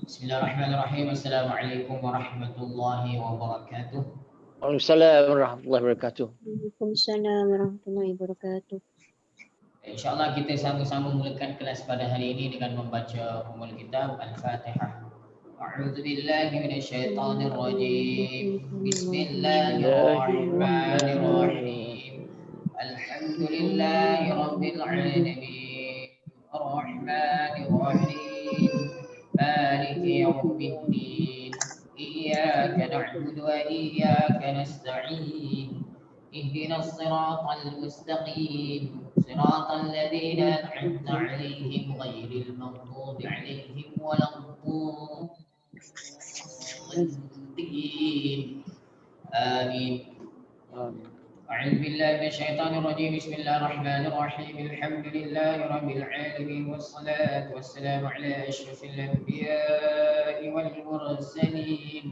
Bismillahirrahmanirrahim. Assalamualaikum warahmatullahi wabarakatuh. Waalaikumsalam warahmatullahi wabarakatuh. Waalaikumsalam warahmatullahi wabarakatuh. InsyaAllah kita sama-sama mulakan kelas pada hari ini dengan membaca Ummul Kitab Al-Fatihah. A'udzu billahi minasyaitonir rajim. Bismillahirrahmanirrahim. Alhamdulillahi rabbil alamin. Ar-Rahmanir Rahim. Maliki yaumiddin. Iyyaka na'budu wa iyyaka nasta'in. اهدنا الصراط المستقيم صراط الذين أنعمت عليهم غير المغضوب عليهم ولا الضالين آمين. أعوذ بالله من الشيطان الرجيم. بسم الله الرحمن الرحيم. الحمد لله رب العالمين والصلاة والسلام على أشرف الأنبياء والمرسلين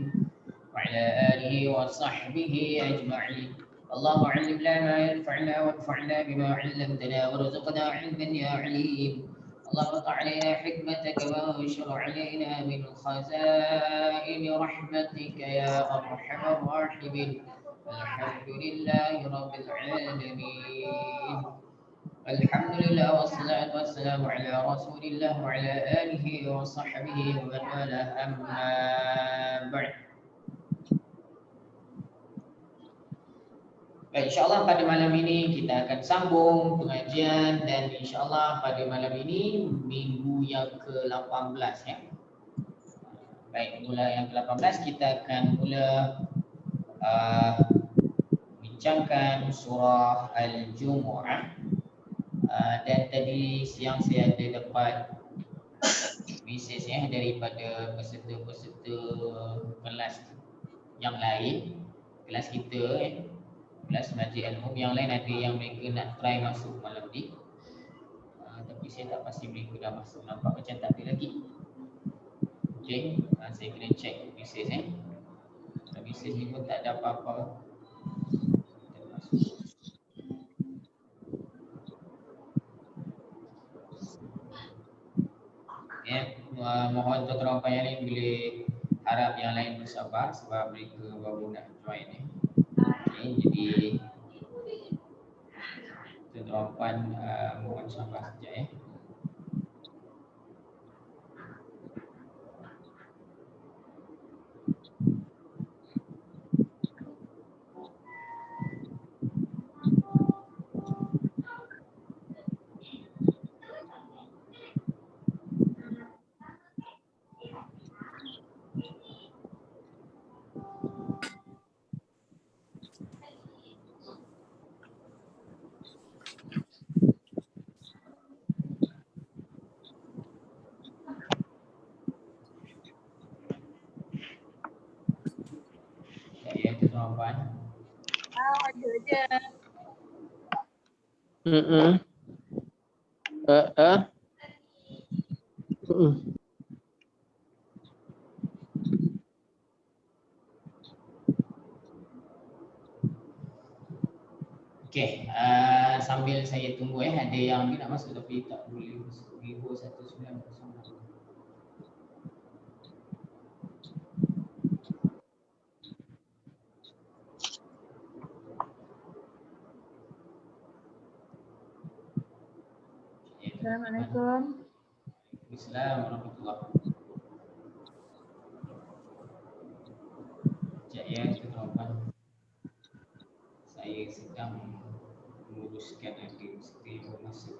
وعلى آله وصحبه أجمعين. اللهم علمنا ما ينفعنا وانفعنا بما علمتنا وارزقنا علما يا عليم. اللهم اقطع علينا حكمتك وانشر علينا من خزائن رحمتك يا ارحم الراحمين. الحمد لله رب العالمين. الحمد لله والصلاة والسلام على رسول الله وعلى آله وصحبه ومن والاه أما بعد. Baik, insyaAllah pada malam ini kita akan sambung pengajian dan insyaAllah pada malam ini minggu yang ke-18 ya. Baik, mula yang ke-18 kita akan mula bincangkan surah Al-Jumu'ah. Dan tadi siang saya ada dapat mesej ya daripada peserta-peserta kelas yang lain, kelas kita kelas Majlis Al-Um yang lain ada yang mereka nak try masuk malam ni. Tapi saya tak pasti mereka dah masuk, nampak macam tak ada lagi. Okey, saya kena check mesej mesej ni pun tak ada apa-apa. Mohon tuan-tuan yang lain boleh harap yang lain bersabar sebab mereka baru nak join ni. Okay, jadi tuan-tuan mohon sabar saja ya. Ada je. Okey, sambil saya tunggu ada yang nak masuk tapi tak boleh masuk. Vivo 1908. Assalamualaikum. Assalamualaikum warahmatullahi wabarakatuh. Ya, tuan-tuan. Saya sedang menguruskan ada mesti masuk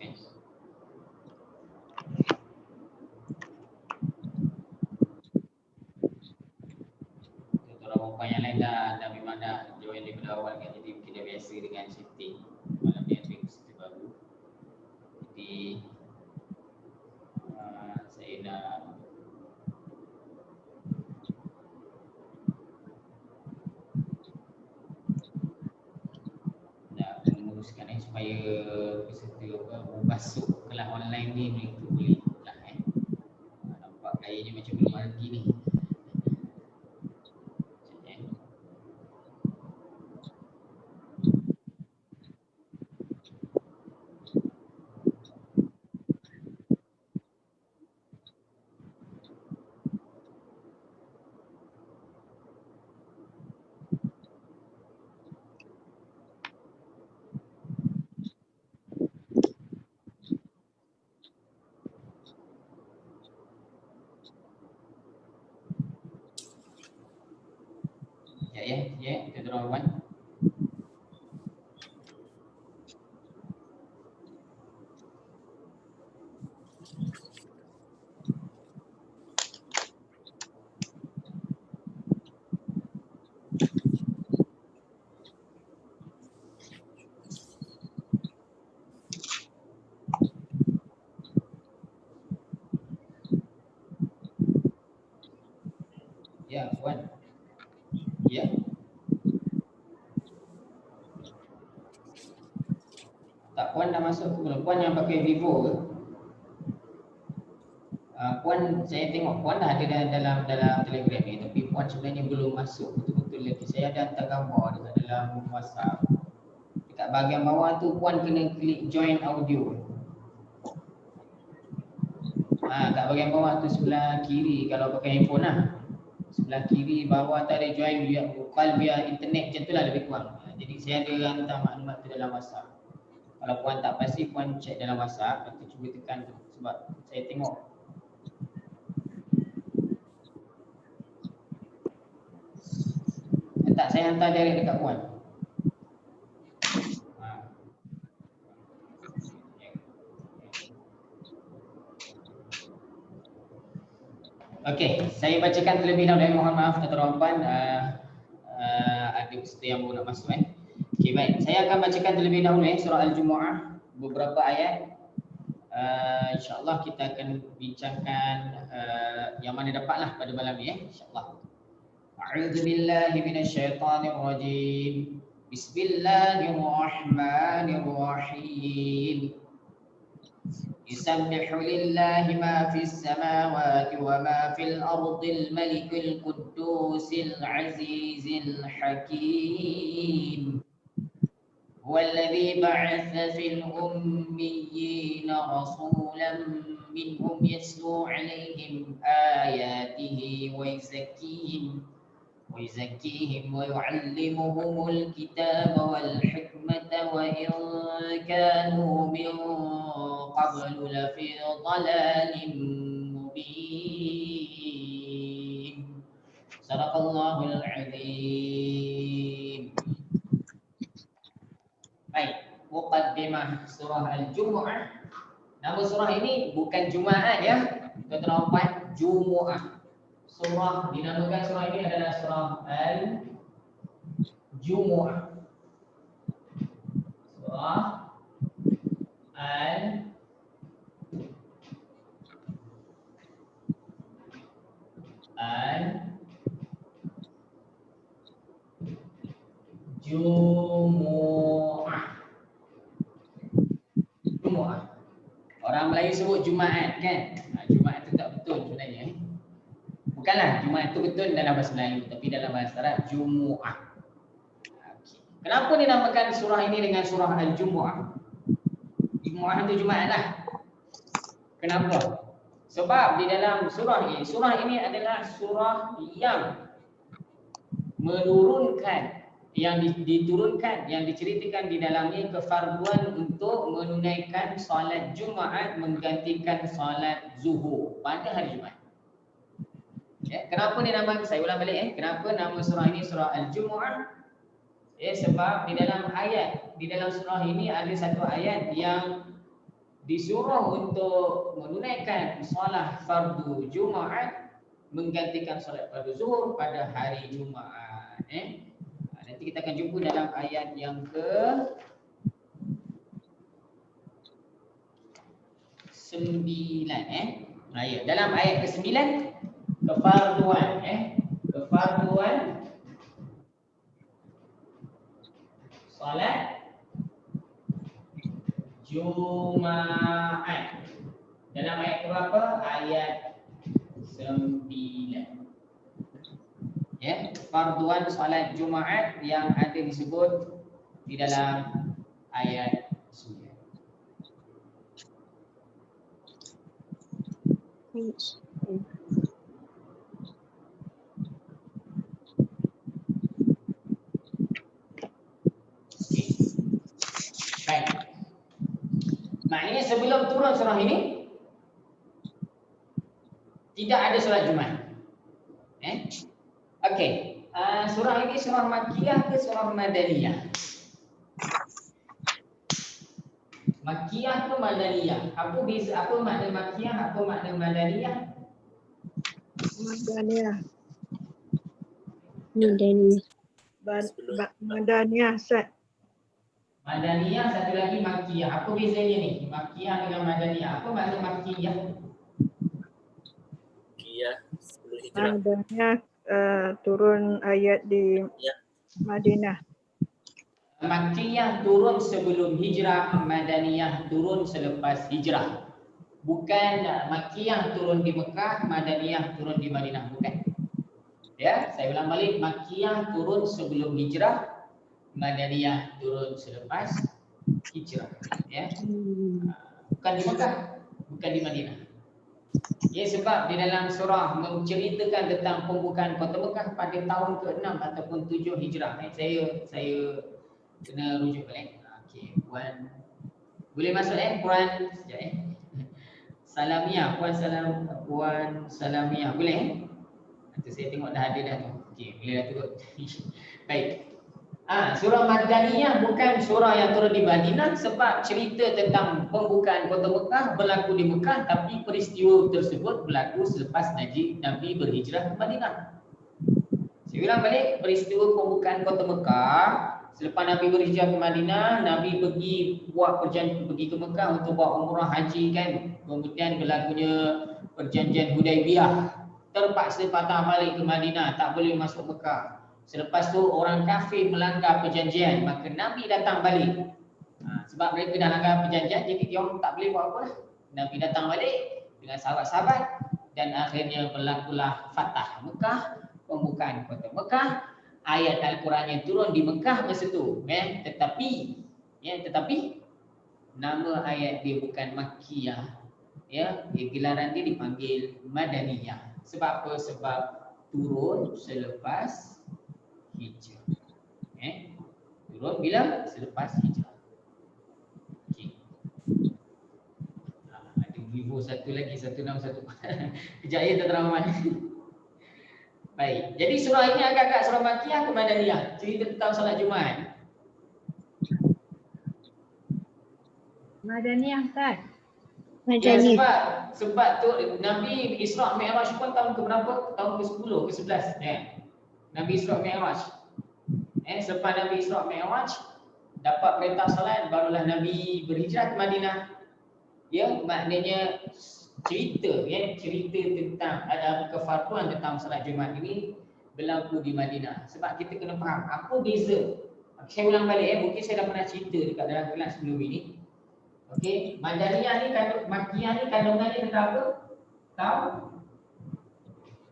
Tuan-tuan yang lain dah memang dah join daripada awal kan, jadi mungkin dah biasa dengan setting. Malam ni ada mesti baru. Jadi saya nak menguruskan supaya peserta masuk kelas online ni mereka boleh lah nampak kayaknya macam belum lagi ni. kita draw one. Ya, Puan. Ya. Tak, Puan dah masuk ke belum? Puan yang pakai Vivo ke? Puan, saya tengok Puan dah ada dalam Telegram ni, tapi Puan sebenarnya belum masuk betul-betul lagi. Saya ada hantar gambar dekat dalam WhatsApp. Dekat bahagian bawah tu Puan kena klik join audio. Kat bahagian bawah tu sebelah kiri kalau pakai handphone lah. Sebelah kiri bawah tu ada join via internet, macam tu lah lebih kurang. Jadi saya ada hantar maklumat tu dalam WhatsApp. Kalau Puan tak pasti, Puan check dalam WhatsApp, nanti cuba tekan tu. Sebab saya tengok tak, saya hantar direct dekat Puan. Okey, saya bacakan terlebih dahulu. Mohon maaf tuan-tuan puan, ada peserta yang baru nak masuk. Okey, baik. Saya akan bacakan terlebih dahulu surah Al-Jumu'ah, beberapa ayat. InsyaAllah kita akan bincangkan yang mana dapatlah pada malam ni InsyaAllah. A'udzu billahi minasyaitonir rajim. Bismillahirrahmanirrahim. يسبح لله ما في السماوات وما في الأرض الملك القدوس العزيز الحكيم هو الذي بعث في الأميين رسولا منهم يتلو عليهم آياته ويزكيهم ويعلمهم الكتاب والحكمة وإن كانوا من قبل لفي ضلال مبين. صدق الله العظيم. Baik, muqaddimah surah Al-Jumu'ah. Nama surah ini bukan Jumaat ya, tuan-tuan, Jumu'ah. Surah dinamakan surah ini adalah surah Al-Jumu'ah. Surah Al-Jumu'ah. Jumu'ah. Orang Melayu sebut Jumaat kan? Jumaat itu tak betul sebenarnya. Bukanlah Jumaat itu betul dalam bahasa Melayu, tapi dalam bahasa Arab Jumu'ah. Kenapa dinamakan surah ini dengan surah Al-Jumu'ah? Jumu'ah itu Jumaat lah. Kenapa? Sebab di dalam surah ini adalah surah yang menurunkan, yang diturunkan, yang diceritakan di dalamnya kefarduan untuk menunaikan solat Jumaat menggantikan solat Zuhur pada hari Jumaat. Kenapa dinamakan, saya ulang balik kenapa nama surah ini surah Al-Jumu'ah? Sebab di dalam surah ini ada satu ayat yang disuruh untuk menunaikan solat fardu Jumaat menggantikan solat fardu Zuhur pada hari Jumaat. Nanti kita akan jumpa dalam ayat yang ke-9 dalam ayat ke-9 kefarduan solat Jumaat. Dalam ayat berapa? Ayat 9. Farduan solat Jumaat yang ada disebut di dalam ayat 9. Baik. Maknanya sebelum turun surah ini tidak ada solat Jumaat. Okey. surah ini surah Makkiyah ke surah Madaniyah? Makkiyah ke Madaniyah? Apa beza, apa makna Makkiyah, apa makna Madaniyah? Madaniyah. Madaniyah. Madaniyah, Ustaz. Madaniyah, satu lagi Makkiyah. Apa bezanya ni? Makkiyah dengan Madaniyah. Apa makna Makkiyah? Makkiyah sebelum hijrah. Madaniyah turun ayat di Ya. Madinah. Makkiyah turun sebelum hijrah, Madaniyah turun selepas hijrah. Bukan Makkiyah turun di Mekah, Madaniyah turun di Madinah, bukan. Ya, saya ulang balik, Makkiyah turun sebelum hijrah, Madaniyah turun selepas hijrah. Ya, bukan di Mekah, bukan di Madinah. Ya, sebab di dalam surah menceritakan tentang pembukaan kota Mekah pada tahun ke-6 ataupun 7 hijrah. Saya kena rujuk balik. Okey, Puan boleh masuk Puan sekejap Salamiah, Puan Salamiah boleh Nanti saya tengok dah ada dah tu. Okey, boleh dah turun. Baik. Surah Madaniyah bukan surah yang turun di Madinah sebab cerita tentang pembukaan kota Mekah berlaku di Mekah, tapi peristiwa tersebut berlaku selepas Nabi berhijrah ke Madinah. Saya ulang balik, peristiwa pembukaan kota Mekah selepas Nabi berhijrah ke Madinah, Nabi pergi ke Mekah untuk buat umrah haji kan. Kemudian berlakunya perjanjian Hudaibiyah. Terpaksa patah balik ke Madinah, tak boleh masuk Mekah. Selepas tu orang kafir melanggar perjanjian, maka Nabi datang balik. Sebab mereka dah langgar perjanjian, jadi dia orang tak boleh buat apa lah. Nabi datang balik dengan sahabat-sahabat dan akhirnya berlakulah Fatah Mekah, pembukaan kota Mekah. Ayat Al-Quran yang turun di Mekah masa tu, tetapi nama ayat dia bukan Makkiyah. Gelaran dia dipanggil Madaniyah. Sebab apa? Sebab turun selepas hijrah. Turun bila? Selepas hijrah. Okey. Ada Vivo satu lagi, 161. Kejap ya tuan-tuan Muhammad. Baik. Jadi surah ini agak-agak surah Makkiyah ke Madaniyah? Cerita tentang solat Jumaat. Madaniyah, Ustaz. Ya, Madaniyah. sebab tu Nabi Isra' Mi'raj pun tahun ke berapa? Tahun ke-10, ke-11 Nabi Isra' Mi'raj. Selepas Nabi Isra' Mi'raj dapat perintah solat, barulah Nabi berhijrah ke Madinah. Ya, maknanya cerita tentang ada kefarduan tentang solat Jumaat ini berlaku di Madinah. Sebab kita kena faham apa beza. Saya ulang balik mungkin saya dah pernah cerita dekat dalam kelas sebelum ini. Okey, Madaniyah ni Makkiyah ni kandungannya tentang apa? Tahu?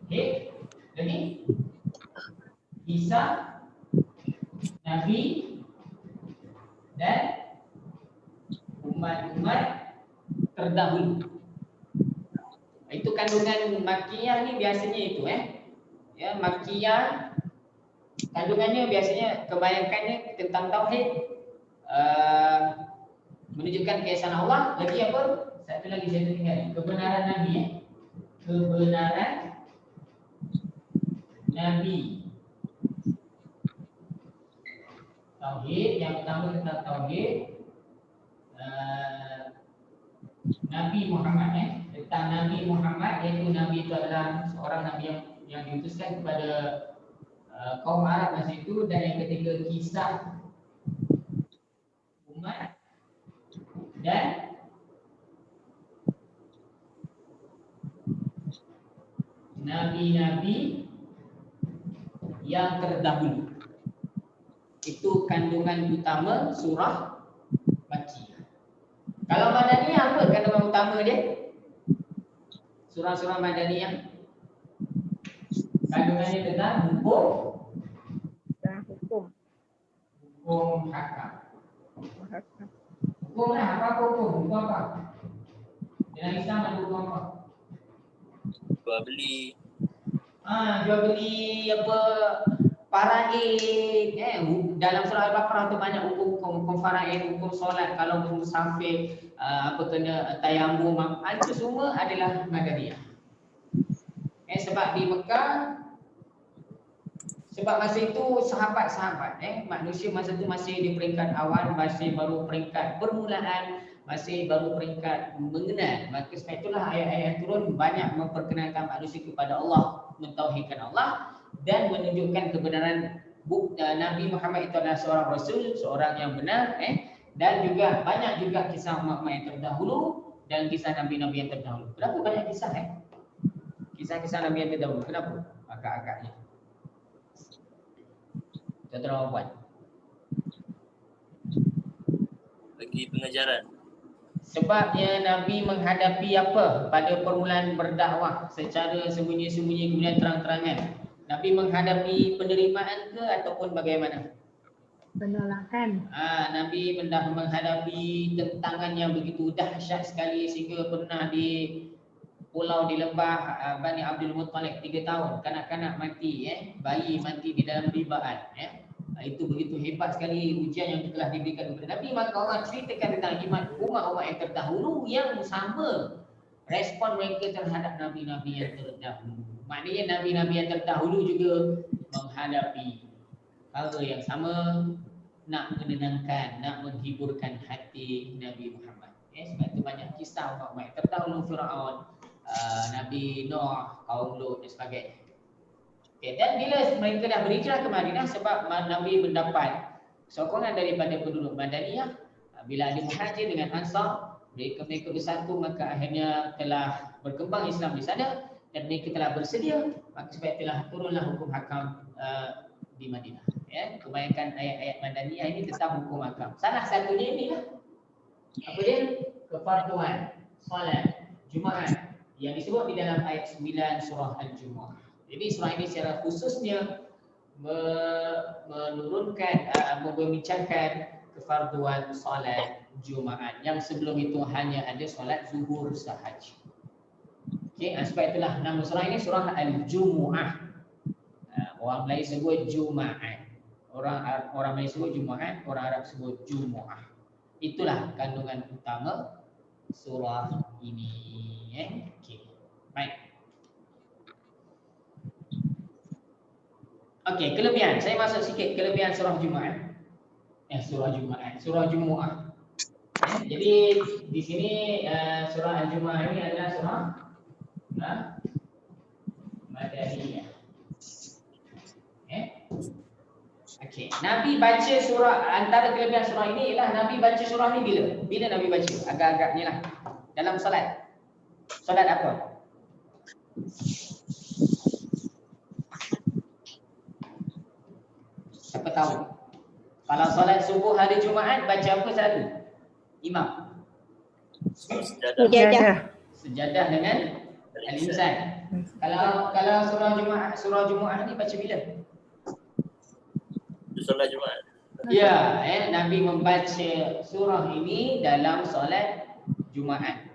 Okey. Lagi? Isa, Nabi dan umat-umat terdahulu. Itu kandungan Makkiyah ni biasanya itu Ya, Makkiyah kandungannya biasanya kebanyakannya tentang tauhid, menunjukkan keesaan Allah. Lagi apa? Satu lagi saya tinggal kebenaran Nabi kebenaran Nabi. Tauhid, yang pertama tentang tauhid. Nabi Muhammad tentang Nabi Muhammad, iaitu Nabi itu adalah seorang Nabi yang diutuskan kepada kaum Arab masa itu. Dan yang ketiga, kisah umat dan nabi-nabi yang terdahulu. Itu kandungan utama surah Makkiyah. Kalau Madaniyah apa kandungan utama dia? Surah-surah Madaniyah kandungannya tentang hukum hakam. Hukum lah, apa hukum? Hukum apa? Dalam Islam ada hukum apa? Jual beli. Jual beli apa? Faraid. Dalam surah Al-Baqarah tu banyak hukum faraid, hukum solat, kalau musafir, kena tayamum, itu semua adalah Madaniyah. Sebab di Mekah Sebab masa itu sahabat-sahabat manusia masa itu masih di peringkat awal, masih baru peringkat permulaan, masih baru peringkat mengenal. Maka sebab itulah ayat-ayat turun banyak memperkenalkan manusia kepada Allah, mentauhidkan Allah dan menunjukkan kebenaran Nabi Muhammad itu adalah seorang rasul, seorang yang benar, dan juga banyak juga kisah umat yang terdahulu dan kisah nabi-nabi yang terdahulu. Kenapa banyak kisah Kisah-kisah nabi yang terdahulu. Kenapa? Agak-agaknya. Tuan-tuan puan. Bagi pengajaran. Sebabnya Nabi menghadapi apa pada permulaan berdakwah secara sembunyi-sembunyi kemudian terang-terangan. Nabi menghadapi penerimaan ke ataupun bagaimana? Penolakan. Nabi menghadapi tentangan yang begitu dahsyat sekali sehingga pernah di pulau di lembah Bani Abdul Muttalib 3 tahun kanak-kanak mati, bayi mati di dalam ribaan. Itu begitu hebat sekali ujian yang telah diberikan kepada Nabi. Maka Allah ceritakan tentang iman umat-umat yang terdahulu yang sama respon mereka terhadap nabi-nabi yang terdahulu. Maknanya nabi-nabi yang terdahulu juga menghadapi hal yang sama, nak menenangkan, nak menghiburkan hati Nabi Muhammad. Sebab itu banyak kisah umat-umat yang terdahulu, Firaun, Nabi Nuh, kaum Lut dan sebagainya. Dan bila mereka dah berhijrah ke Madinah sebab Nabi mendapat sokongan daripada penduduk Madaniyah, bila ada muhajir dengan Ansar, mereka bersatu, maka akhirnya telah berkembang Islam di sana dan mereka telah bersedia, maka sebab itulah turunlah hukum hakam di Madinah. Kebanyakan ayat-ayat Madaniyah ini tentang hukum hakam. Salah satunya ini lah. Apa dia? Kefarduan solat Jumaat yang disebut di dalam ayat 9 surah Al-Jumu'ah. Jadi surah ini secara khususnya menurunkan, membincangkan kefarduan solat Jumaat yang sebelum itu hanya ada solat zuhur sahaja. Sebab itulah nama surah ini surah Al-Jumu'ah. Orang Melayu sebut Jumaat. Orang Melayu sebut Jumaat, orang Arab sebut Jumu'ah. Itulah kandungan utama surah ini. Baik. Okey, kelebihan. Saya masuk sikit kelebihan surah Jumaat. Surah Jumu'ah. Jadi di sini surah Al-Jumu'ah ini adalah surah Madaniyah. Okey, Nabi baca surah, antara kelebihan surah ini ialah Nabi baca surah ini bila? Bila Nabi baca? Agak-agaknya lah. Dalam solat. Solat apa? Siapa tahu? Kalau solat subuh hari Jumaat baca apa selalu? Imam. Sejadah. Sejadah dengan Al-Insan. Kalau surah Jumaat ni baca bila? Solat Jumaat. Ya, Nabi membaca surah ini dalam solat Jumaat.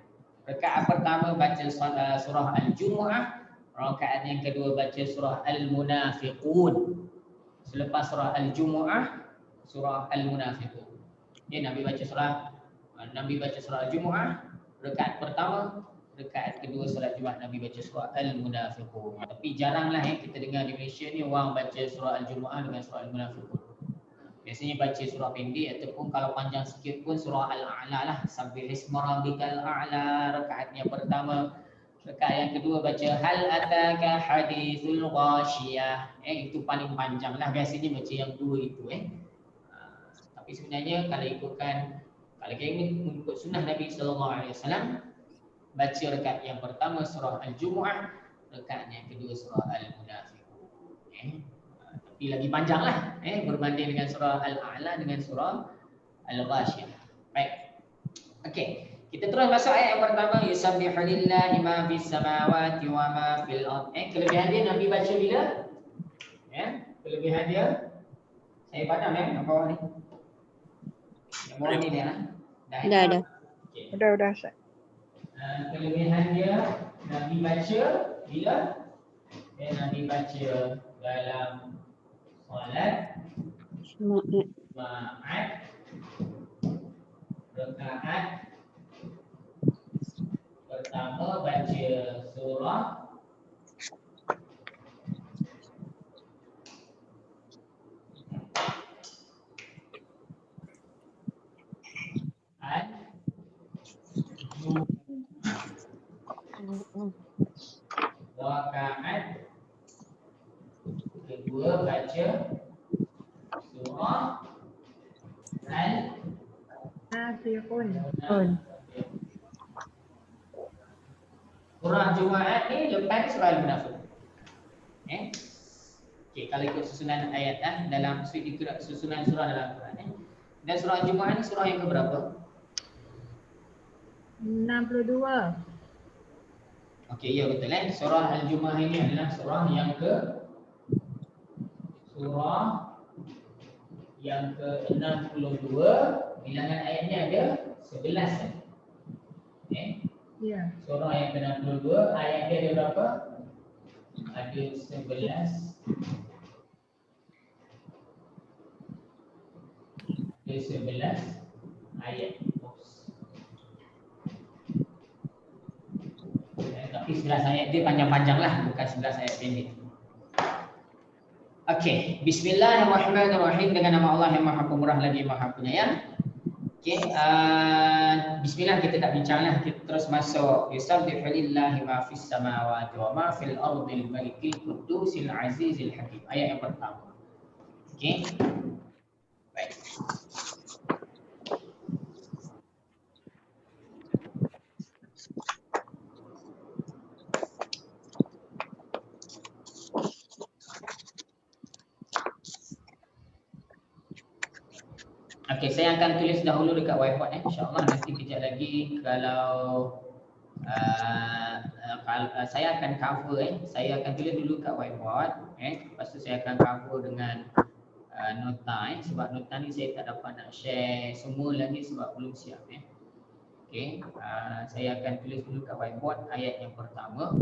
Rakaat pertama baca surah Al-Jumu'ah, rakaat yang kedua baca surah Al-Munafiqun. Selepas surah Al-Jumu'ah, surah Al-Munafiqun. Nabi baca surah Al-Jumu'ah, rakaat pertama, rakaat kedua solat Jumaat Nabi baca surah Al-Munafiqun. Tapi jaranglah kita dengar di Malaysia ni orang baca surah Al-Jumu'ah dengan surah Al-Munafiqun. Biasanya baca surah pendek ataupun kalau panjang sikit pun surah Al-A'la lah. Sambil isma rabbikal a'la, rakaat yang pertama. Rakaat yang kedua baca hal ataka hadithul ghashiyah. Itu paling panjang lah, biasanya baca yang dua itu. Tapi sebenarnya kalau kita mengikut sunnah Nabi SAW, baca rakaat yang pertama surah Al-Jumu'ah, rakaat yang kedua surah Al-Munafiqun. Tapi lagi panjang lah berbanding dengan surah Al-A'la dengan surah Al-Ghashiyah. Baik. Okey, kita terus masuk ayat yang pertama, yusabbihu lillahi ma fis samawati wa ma fil ard. Kelebihan dia Nabi baca bila? Kelebihan dia saya padam yang bawah ni. Yang bawah ni dia lah. Dah. Okay. Udah Ustaz. Kelebihan dia Nabi baca bila? Nabi baca dalam solat Jumaat, rakaat pertama baca surah Rakaat kedua baca surah Kafirun. Surah Jumaat ni lepas ni surah Al-Munafiqun. Okey, kalau ikut susunan ayat dalam susunan surah dalam Al-Quran. Dan surah Jumaat ni surah yang keberapa? 62. Okey, ya betul Surah Al-Jumu'ah ini adalah surah yang ke-62. Bilangan ayatnya ada 11 Ya. Surah yang ke-62, ayat dia ada berapa? Ada 11. Ada 11 ayat. Tapi 11 ayat dia panjang-panjang lah, bukan 11 ayat pendek. Okey, bismillahirrahmanirrahim, dengan nama Allah yang Maha Pemurah lagi Maha Penyayang. Okey, bismillah, kita tak bincang lah, kita terus masuk. Yusabbihu lillahi ma fis samawati wa ma fil ardil malikil qudusil azizil hakim. Ayat yang pertama. Okey. Baik. Okey, saya akan tulis dahulu dekat whiteboard InsyaAllah nanti kejap lagi kalau saya akan cover saya akan tulis dulu kat whiteboard lepas tu saya akan cover dengan nota sebab nota ni saya tak dapat nak share semua lagi sebab belum siap Okey, saya akan tulis dulu kat whiteboard ayat yang pertama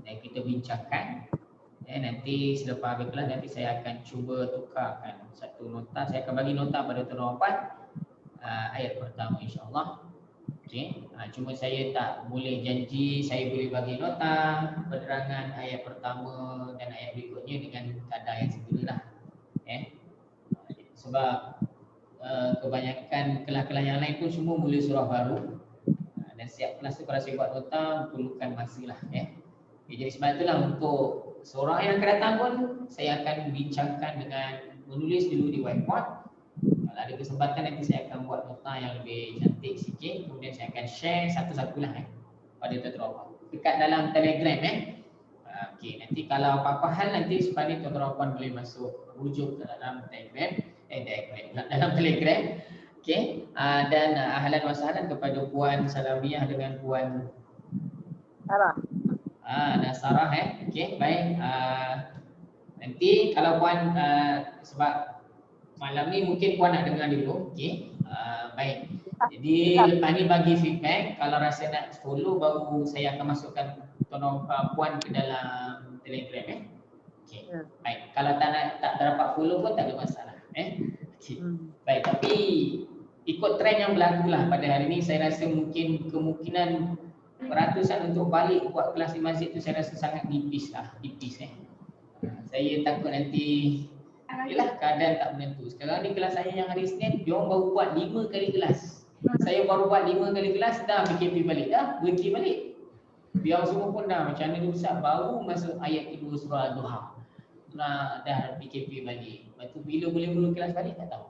dan kita bincangkan. Nanti selepas habis kelas nanti saya akan cuba tukarkan satu nota. Saya akan bagi nota pada tuan ayat pertama insyaAllah. Okey, cuma saya tak boleh janji saya boleh bagi nota penerangan ayat pertama dan ayat berikutnya dengan kadar yang segera lah. Sebab kebanyakan kelas-kelas yang lain pun semua mula surah baru dan setiap kelas tu kalau saya buat nota perlukan masa lah jadi sebab itulah untuk surah yang akan datang pun saya akan bincangkan dengan menulis dulu di whiteboard. Kalau ada kesempatan nanti saya akan buat nota yang lebih cantik sikit, kemudian saya akan share satu-satulah pada tuan-tuan dekat dalam Telegram Okey, nanti kalau apa-apa hal nanti supaya tuan-tuan boleh masuk rujuk ke dalam Telegram dalam Telegram. Okey, dan ahlan wa sahlan kepada Puan Salamiah dengan Puan Sarah. Nasarah Okey, baik. Nanti kalau Puan sebab malam ni mungkin Puan nak dengar dulu. Okey. Baik. Jadi lepas ni bagi feedback, kalau rasa nak follow baru saya akan masukkan Puan ke dalam Telegram Okey. Baik. Kalau tak dapat follow pun tak ada masalah Okey. Baik, tapi ikut trend yang berlaku lah pada hari ni saya rasa mungkin kemungkinan peratusan untuk balik buat kelas di masjid tu saya rasa sangat nipis. Saya takut nanti yalah keadaan tak menentu. Sekarang ni kelas saya yang hari Isnin dia orang baru buat 5 kali kelas. Saya baru buat 5 kali kelas dah PKP balik berhenti balik. Dia semua pun dah macam mana dia besar baru masuk ayat kedua surah Al-Duha. Dah PKP balik. Lepas tu bila boleh mula kelas balik tak tahu.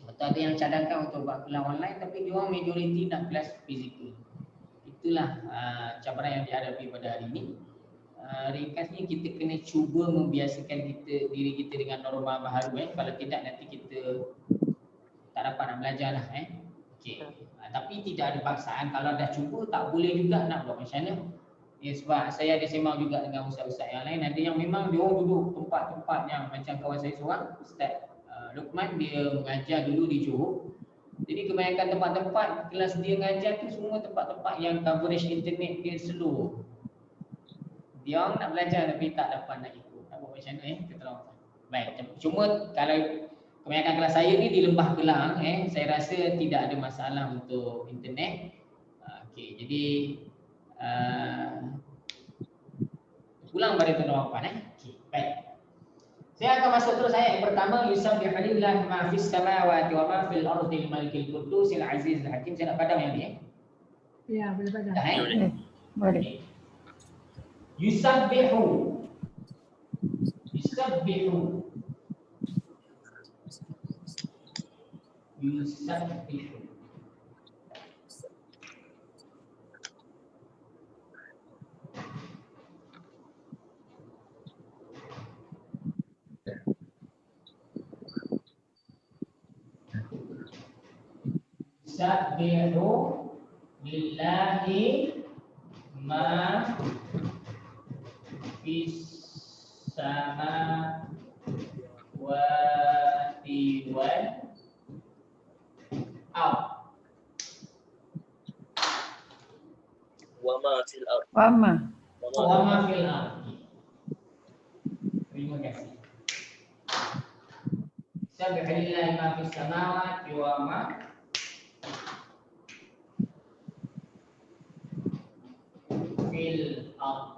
Betul ada yang cadangkan untuk buat kelas online tapi dia orang majoriti nak kelas fizikal. Itulah cabaran yang dihadapi pada hari ini. Ringkasnya kita kena cuba membiasakan diri kita dengan norma baharu kalau tidak nanti kita tak dapat nak belajar lah Okey. Tapi tidak ada paksaan, kalau dah cuba tak boleh juga nak buat macam mana sebab saya ada sembang juga dengan ustaz-ustaz yang lain, ada yang memang dia orang duduk tempat-tempat yang macam kawan saya seorang Ustaz Luqman, dia mengajar dulu di Johor. Jadi kebanyakan tempat-tempat kelas dia mengajar tu semua tempat-tempat yang coverage internet dia slow. Dia orang nak belajar tapi tak dapat nak ikut. Nak buat macam mana kita tahu. Baik, cuma kalau kebanyakan kelas saya ni di Lembah Kelang saya rasa tidak ada masalah untuk internet. Okey, jadi pulang pada tuan-tuan Okey, baik. Saya akan masuk terus ayat yang pertama, yusabbihu lillahi ma fis samawati wa ma fil ardil malikil qudusil azizil hakim. Saya nak padam yang ni Ya, boleh pada. Dah Boleh. Boleh. Okay. Yusabbihu. Yusabbihu. Yusabbihu. Yusabbihu lillahi ma fis samawati wal ardh. Wama fil ard. Wama. Wa ma fil ardh. Terima kasih. Yusabbihu lillahi ma fis samawati wa ma fil ardh.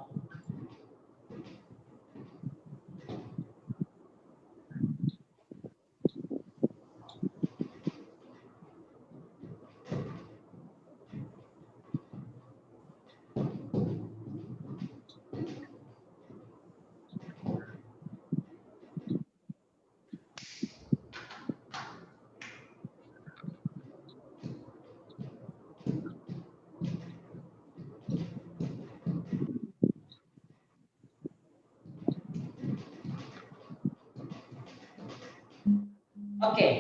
Okey.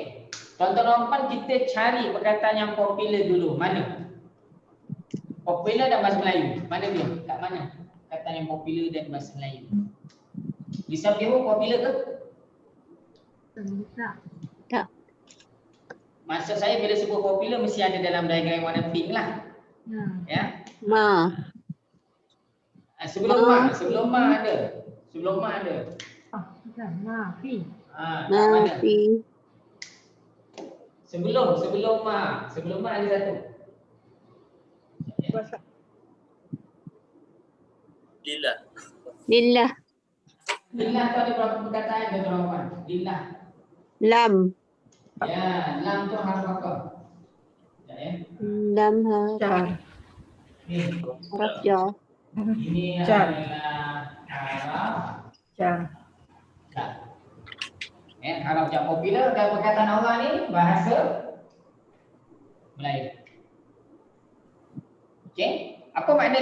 Tuan-tuan kita cari perkataan yang popular dulu. Mana? Popular dan bahasa Melayu. Mana dia? Kat mana? Perkataan yang popular dan bahasa Melayu. Yusabbihu popular ke? Tak. Maksud saya bila sebut popular mesti ada dalam diagram warna pink lah. Ya. Ma. Sebelum ma ada. Sebelum ma ada. Bukan. Mafi. Kat mana? Mafi. Sebelum ma ada satu. Lillah. Lillah. Lillah tu ada berapa perkataan dia tuan-tuan? Lillah. Lam. Ya, lam tu harf apa? Ya. Lam Jar. Ni. haraf jar. Ini Jar. adalah haraf Jar. jar. Harap jar popular dan perkataan Allah ni bahasa Melayu. Okey, apa makna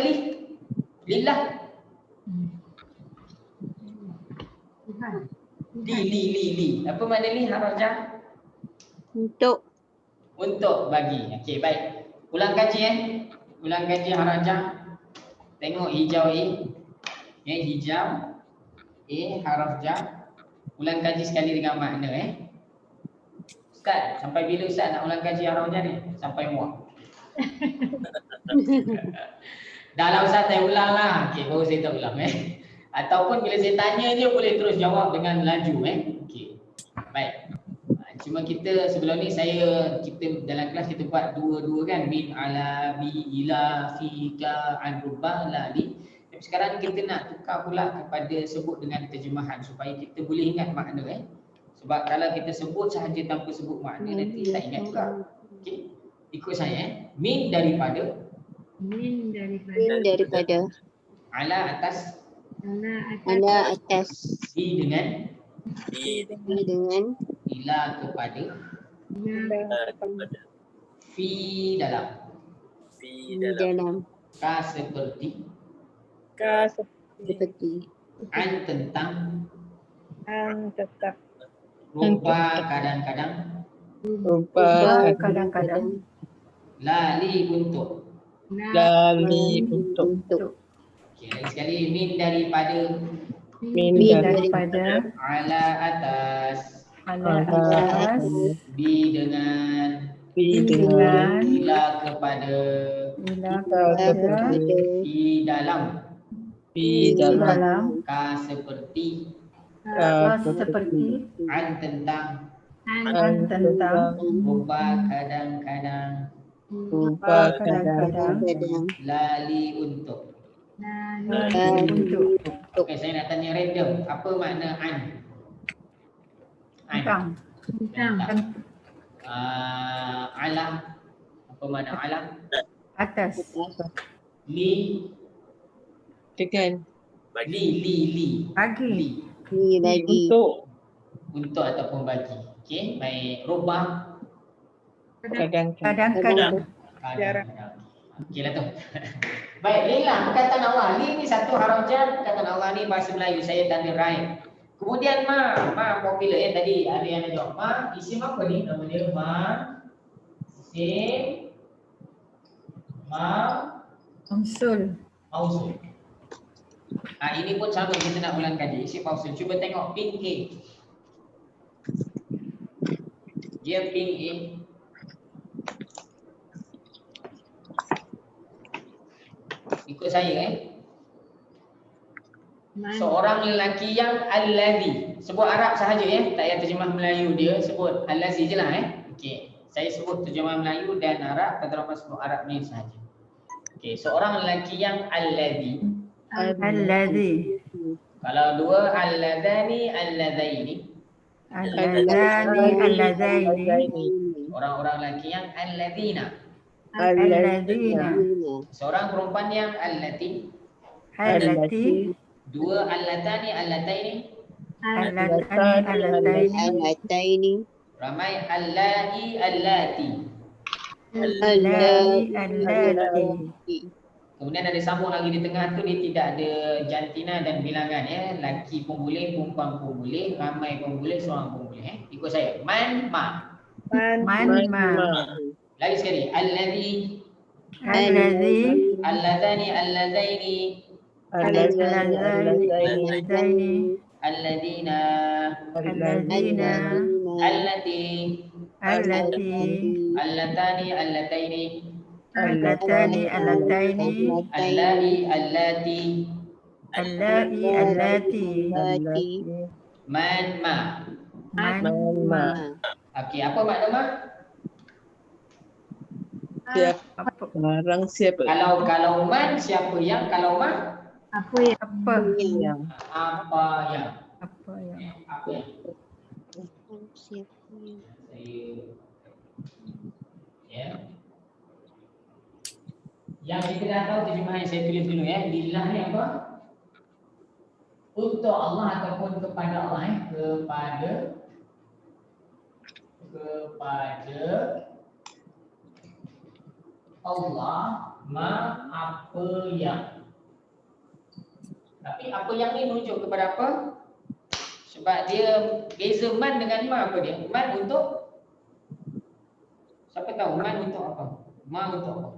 lillah? Tuhan. Li. Apa makna harap jar? Untuk. Untuk bagi. Okey, baik. Ulang kaji Ulang kaji harap jar. Tengok hijau hijau. Haraf jar. Ulang kaji sekali dengan makna Ustaz, sampai bila Ustaz nak ulang kaji haraf jar ni? Sampai muak. Dah lah Ustaz, saya ulang lah. Okey, baru saya tak ulang Ataupun bila saya tanya je boleh terus jawab dengan laju Okey. Baik. Cuma kita sebelum ni kita dalam kelas kita buat dua-dua kan, min ala bi ila fi ka an rubba la li. Tapi sekarang kita nak tukar pula kepada sebut dengan terjemahan supaya kita boleh ingat makna Sebab kalau kita sebut sahaja tanpa sebut makna nanti tak ingat juga. Okey. Ikut saya min daripada Min daripada. Min daripada. ala atas Ala atas. bi dengan Dengan. ila kepada Daripada. fi dalam Fi Di dalam. dalam. ka seperti Seperti. an tentang Tetap. rupa kadang-kadang Kadang-kadang. lali untuk. Untuk. Okey, lagi sekali min daripada Min Daripada. ala atas Ala atas. bi dengan Dengan. ila kepada Bila daripada. di dalam Di dalam. ka seperti Seperti. an tentang Tentang. rupa kadang-kadang Kadang-kadang. Kadang. lali untuk. Untuk. Okey, saya nak tanya random. Apa makna an? Tentang. Tentang. Ala. Apa makna ala? Atas. Li. Dengan. Bagi. Pagi. Ni lagi. Untuk ataupun bagi. Okey, baik. Rubah. Kadang-kadang. Kadang-kadang. Okey lah tu. Baik, li lah perkataan Allah. Li ni satu haraf jar. Perkataan Allah ni bahasa Melayu. Saya tanda right. Kemudian ma popular tadi ada yang nak jawab. Ma isim apa ni? Nama dia ma. Isim. Mausul. Mausul. Ini pun sama kita nak ulang kaji. Isim mausul. Cuba tengok pin A. Dia pin A. Ikut saya Seorang lelaki yang alladhi. Sebut Arab sahaja tak payah terjemah Melayu dia. Sebut alladhi je lah Okey. Saya sebut terjemah Melayu dan Arab. Kata sebut Arab ni sahaja. Okey. Seorang lelaki yang alladhi. Alladhi. Kalau dua alladhani alladhaini. Alladhaini. Orang-orang lelaki yang alladhina. Alladhina. Seorang perempuan yang allati. Allati. Dua allatani allataini. Al-Ataini. Ramai allai allati. Allati. Kemudian ada sambung lagi di tengah tu, dia tidak ada jantina dan bilangan Laki pun boleh, perempuan pun boleh, ramai pun boleh, seorang pun boleh Ikut saya. Man ma. Lagi sekali. Alladhi. Alladhani alladhaini. Alladhina. Allati. Allatani allataini. Allai allati. Man ma. Okey, apa makna ma? Barang siapa? Kalau man siapa yang, kalau ma Apa yang Apa yang? apa yang. Apa yang? Apa yang. Siapa? Yang kita dah tahu terjemahan saya tulis dulu Lillah ni apa? Untuk Allah ataupun kepada Allah kepada Allah ma apa yang. Tapi apa yang ni merujuk kepada apa? Sebab dia beza man dengan ma apa dia? Man untuk siapa tahu man untuk apa? Ma untuk apa?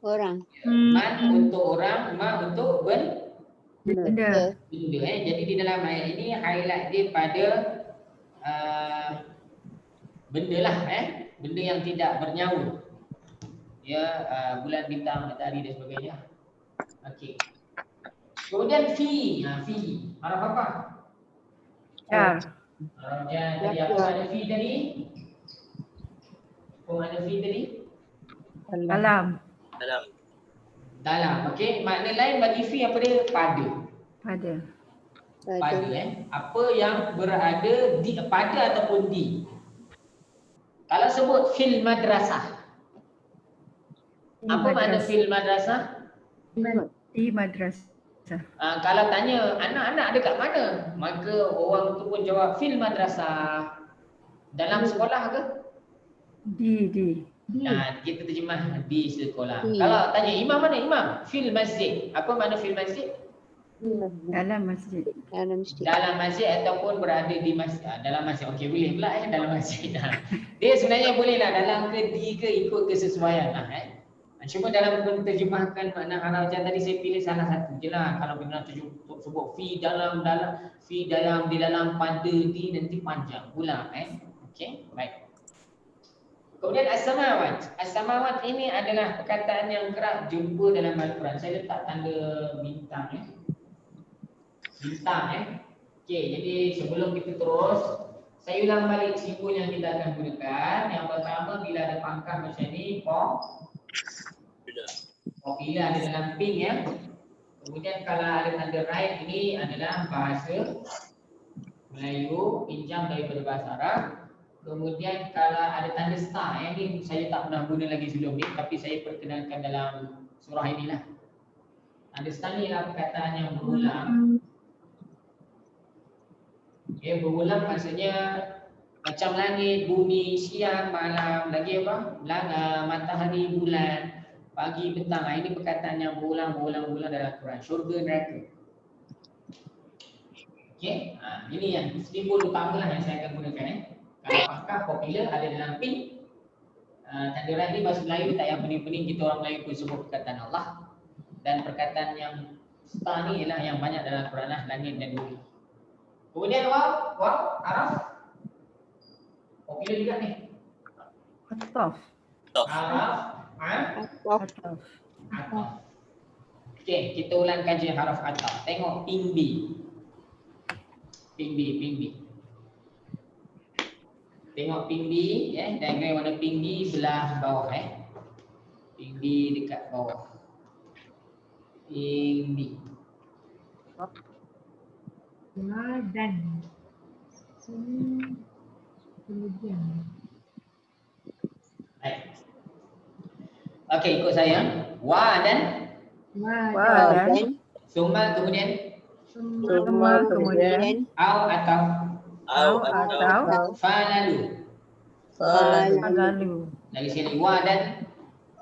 Orang. Man untuk orang, ma untuk Benda. Jadi di dalam ayat ini highlight dia pada benda lah benda yang tidak bernyawa. Bulan, bintang, matahari dan sebagainya. Okey. Kemudian fi. Fi. Haraf apa? Jar. Haraf jar. Jadi apa makna fi tadi? Apa makna fi tadi? Dalam. Dalam. Okey. Makna lain bagi fi apa dia? Pada. Pada apa yang berada di, pada ataupun di. Kalau sebut fil madrasah. Apa makna fil madrasah? Di madrasah. Kalau tanya anak-anak dekat mana, maka orang tu pun jawab fil madrasah. Dalam sekolah ke? Di. Kita terjemah di sekolah. Kalau tanya imam mana? Imam. Fil masjid. Apa makna fil masjid? Dalam masjid. Dalam masjid ataupun berada di masjid. Dalam masjid. Okey, boleh pula dalam masjid. Dia sebenarnya boleh lah dalam ke di ke, ikut kesesuaian lah Cuma dalam menerjemahkan makna haraf jar tadi saya pilih salah satu je lah. Kalau benar sebut fi dalam, fi dalam, di dalam, pada, di, nanti panjang pula Okey, baik. Kemudian as-samawat. As-samawat ini adalah perkataan yang kerap jumpa dalam Al-Quran. Saya letak tanda bintang bintang Okey, jadi sebelum kita terus, saya ulang balik simbol yang kita akan gunakan. Yang pertama, bila ada pangkal macam ni, bila ada dalam pink Kemudian kalau ada tanda right, ini adalah bahasa Melayu pinjam daripada bahasa Arab. Kemudian kalau ada tanda star, yang ni saya tak pernah guna lagi sebelum ni, tapi saya perkenalkan dalam surah inilah. Tanda star ni lah perkataan yang berulang. Okay, berulang maksudnya macam langit, bumi, siang, malam, lagi apa? Matahari, bulan, pagi, petang. Ini perkataan yang berulang dalam Quran. Syurga, neraka. Okay, ini yang simbol utama lah yang saya akan gunakan. Kalau apakah popular ada dalam pin. Tanda rajin bahasa Melayu tak yang pening-pening, kita orang Melayu pun sebut perkataan Allah. Dan perkataan yang star ni ialah yang banyak dalam Quran lah, langit dan bumi. Kemudian waw, araf. Popular juga ni. Ataf. Araf, Ataf. ataf. Okey, kita ulang kaji haraf ataf. Tengok ping B. Ping B. Tengok ping B, diagram warna ping B belah bawah Ping B dekat bawah. Ping B. Dan kemudian Baik. Okey, ikut saya. Wa dan Dan summa kemudian semua kemudian au atau atau fa lalu. lalu Dari sini wa dan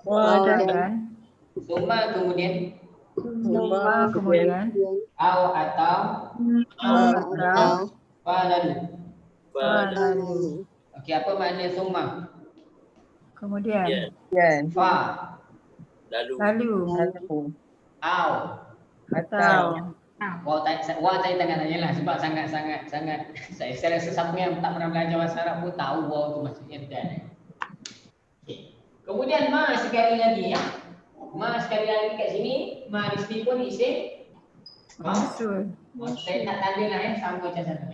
dan summa kemudian semua kemudian au atau atau fa lalu. lalu Okey, apa makna summa? kemudian Fa, lalu au. atau Wah, saya tak tanya lah sebab sangat saya rasa siapa yang tak pernah belajar bahasa Arab pun tahu wow tu maksudnya dan. Okay. Kemudian ma sekali lagi ya. Ma sekali lagi kat sini, ma di sini pun isim maksud Saya nak tanda lah sama macam sana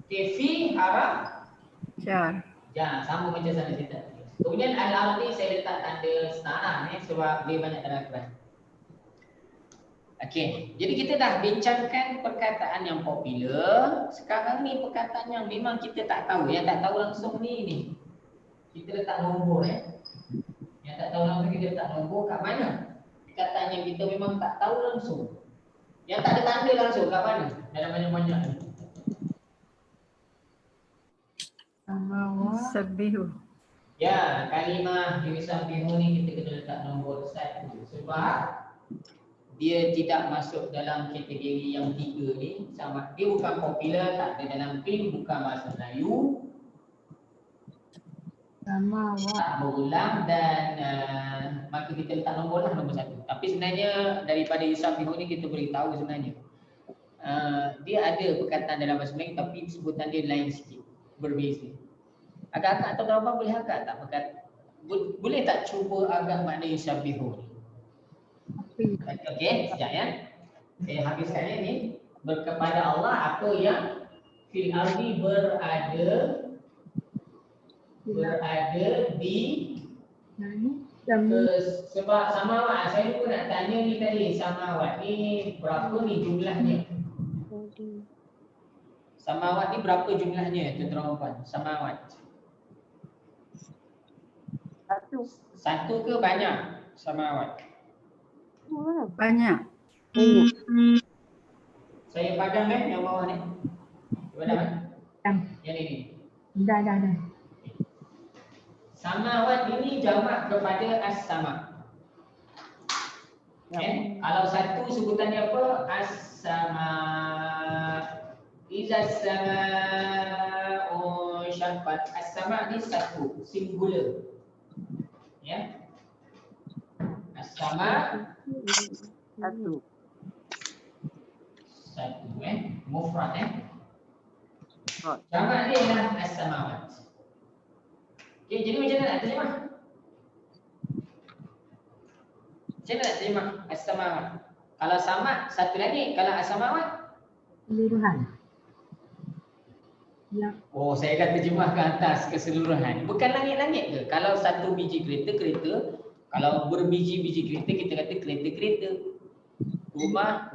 Okay, fi harap jar ya, sama macam sana kita. Kemudian al-ardi saya letak tanda setara sebab dia banyak dalam Quran. Okey, jadi kita dah bincangkan perkataan yang popular. Sekarang ni perkataan yang memang kita tak tahu, yang tak tahu langsung ni. Kita letak nombor Yang tak tahu langsung kita letak nombor kat mana? Perkataan yang kita memang tak tahu langsung. Yang tak ada tanda langsung kat mana? Dalam banyak-banyak ni. sabihu Ya, kalimah yusabihu ni kita kena letak nombor 1 sebab dia tidak masuk dalam kategori yang 3 ni. Sama dia bukan popular, tak ada dalam pin, bukan bahasa Melayu, tak berulang dan maka kita letak nombor lah nombor 1. Tapi sebenarnya daripada yusabihu ni kita boleh tahu sebenarnya dia ada perkataan dalam bahasa Melayu tapi sebutan dia lain sikit, berbeza. Agak-agak atau tuan-tuan boleh agak tak boleh tak cuba agak makna yusabihu ni? Okey, sekejap ya. Saya habiskan ini. Kepada Allah apa yang fil ardi berada di sebab samawat. Saya pun nak tanya ni tadi, samawat ni berapa ni jumlahnya? Samawat ni berapa jumlahnya tuan-tuan dan puan? Samawat. Satu ke banyak samawat? banyak Saya padam yang bawah ni. Padam yang ini. Dah. Samawat ini jamak kepada as-sama. Kalau satu sebutannya apa? As-sama. Iza sama'u syaqqat. As-sama ni satu, singular. Ya. As-sama satu mufrad jamak dia adalah as-samawat. Okey, jadi macam mana nak terjemah? Macam mana nak terjemah as-samawat? Kalau sama satu lagi, kalau as-samawat Keseluruhan. Ya. oh, saya dah terjemah ke atas keseluruhan. Bukan langit-langit ke? Kalau satu biji kereta, kalau berbiji-biji kereta kita kata kereta-kereta. Rumah.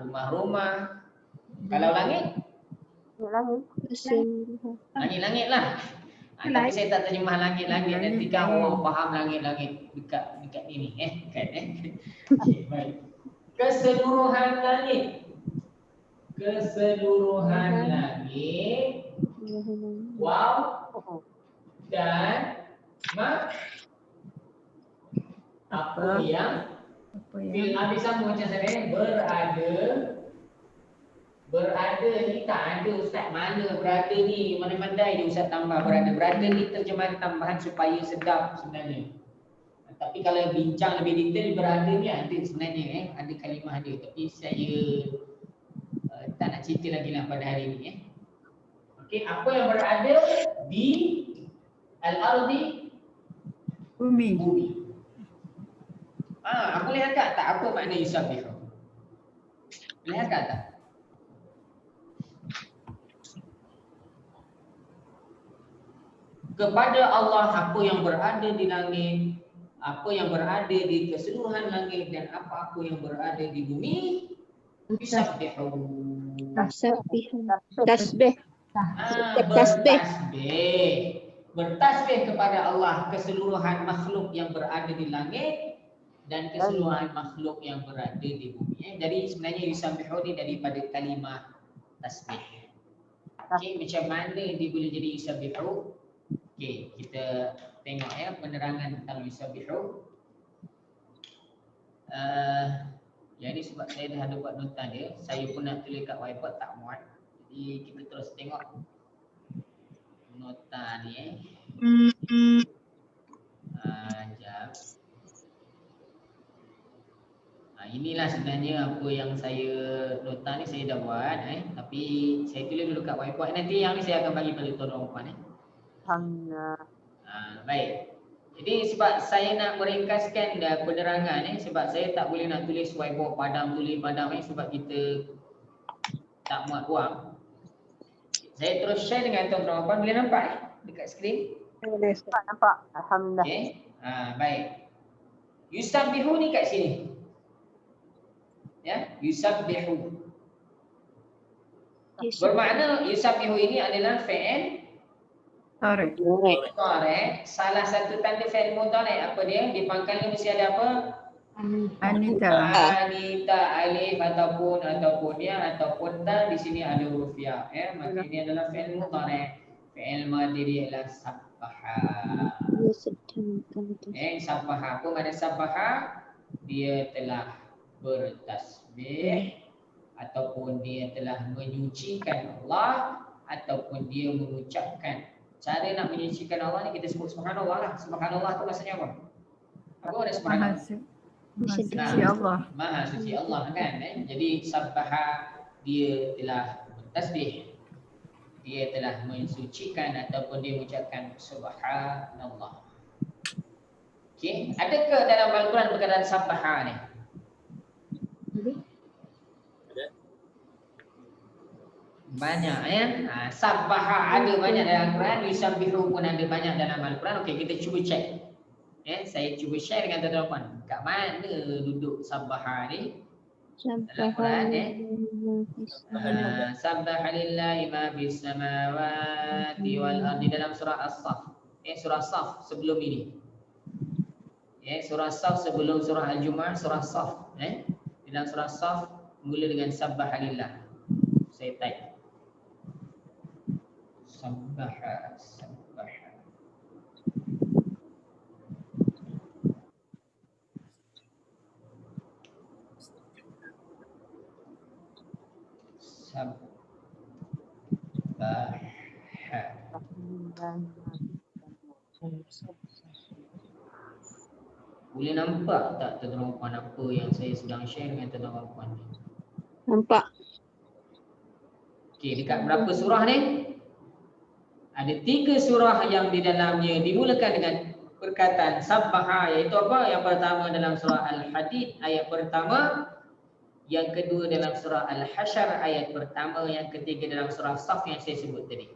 Kalau langit? Langit-langit lah. Tapi saya tak terjemah langit-langit, nanti kan Langit. orang faham langit-langit dekat ini kan Okey, baik. Keseluruhan langit. Keseluruhan langit. Wow dan apa yang Apa yang fil habis sama macam saya berada ni tak ada ustaz, mana berada ni, mana mandai dia ustaz tambah berada ni terjemahan tambahan supaya sedap sebenarnya. Tapi kalau bincang lebih detail berada ni ada sebenarnya ada kalimah dia, tapi saya tak nak cerita lagi lah pada hari ni Okey, apa yang berada di al-ardi, bumi. bumi. Aku boleh angkat tak apa makna yusabbihu? Boleh angkat tak? Kepada Allah apa yang berada di langit, apa yang berada di keseluruhan langit dan apa-apa yang berada di bumi, yusabbihu. Tasbih. Bertasbih kepada Allah keseluruhan makhluk yang berada di langit dan keseluruhan makhluk yang berada di bumi. Jadi sebenarnya yusabbihu ni daripada kalimah tasbih. Okey, macam mana dia boleh jadi yusabbihu? Okey, kita tengok penerangan tentang yusabbihu. Yang ni sebab saya dah ada buat nota dia, saya pun nak tulis kat whiteboard tak muat. Jadi kita terus tengok nota ni Sekejap. Inilah sebenarnya apa yang saya nota ni saya dah buat tapi saya tulis dulu kat whiteboard. Nanti yang ni saya akan bagi pada tuan-tuan puan baik. Jadi sebab saya nak meringkaskan penerangan sebab saya tak boleh nak tulis whiteboard padam sebab kita tak muat ruang. Saya terus share dengan tuan-tuan puan, boleh nampak dekat skrin? Boleh nampak. Alhamdulillah. Okey. Baik. Yusabbihu ni kat sini. Yusabbihu. Bermakna yusabbihu ini adalah fi'il Tarik. mudhari'. Salah satu tanda fi'il mudhari' apa dia? Di pangkalnya mesti ada apa? Anita. Anita, alif ataupun ataupun ta, di sini ada huruf ya. Maka ini adalah fi'il mudhari'. Fi'il madhi dia adalah sabbaha. Sabbaha. Apa makna sabbaha? Dia telah bertasbih ataupun dia telah menyucikan Allah ataupun dia mengucapkan. Cara nak menyucikan Allah ni kita sebut subhanallah lah. Subhanallah tu maksudnya apa? Apa makna subhanallah? Maha suci Allah. Maha suci Allah kan. Jadi sabbaha dia telah bertasbih. Dia telah mensucikan ataupun dia mengucapkan subhanallah. Okey, adakah dalam Al-Quran perkataan sabbaha ni? Banyak sabbaha ada banyak dalam Al-Quran, yusabbihu pun ada banyak dalam Al-Quran. Okey, kita cuba cek. Saya cuba share dengan tuan-tuan. Kat mana duduk sabbaha ni? Dalam Quran sabbaha lillahi ma fis samawati wal ardi, dalam surah As-Saff. Surah As-Saff sebelum ini. Surah As-Saff sebelum surah Al-Jumu'ah, surah As-Saff. Dalam surah As-Saff mula dengan sabbaha lillah. Saya type sabbaha. Boleh nampak tak tuan-tuan puan apa yang saya sedang share dengan tuan-tuan puan ni? Nampak. Okey, dekat berapa surah ni? Ada 3 surah yang di dalamnya dimulakan dengan perkataan sabbaha, iaitu apa? Yang pertama dalam surah Al-Hadid ayat pertama, yang kedua dalam surah Al-Hasyr ayat pertama, yang ketiga dalam surah Saff yang saya sebut tadi.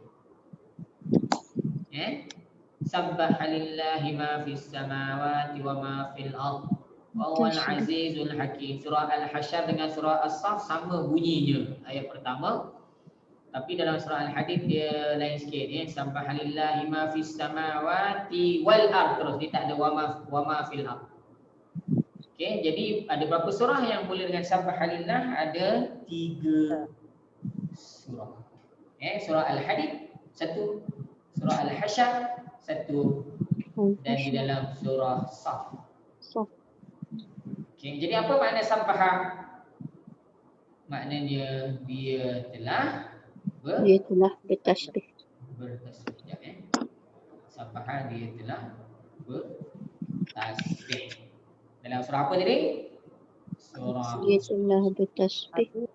Sabbaha lillahi ma fis samawati wa ma fil ard wa huwal azizul hakim. Surah Al-Hasyr dengan surah As-Saff sama bunyinya. Ayat pertama Tapi dalam surah Al-Hadid dia lain sikit ya. Subhanallahi ma fis samawati wal ard, terus dia tak ada wa ma fil ard. Okey, jadi ada berapa surah yang mula dengan subhanallah? Ada 3 surah. Surah Al-Hadid 1, surah Al-Hasyr 1, dan di dalam surah Saf. Okey, jadi apa makna subhan? Maknanya dia telah bertasbih. Bertasbih. Subhan dia telah bertasbih. Dalam surah apa tadi? Surah Dia telah bertasbih.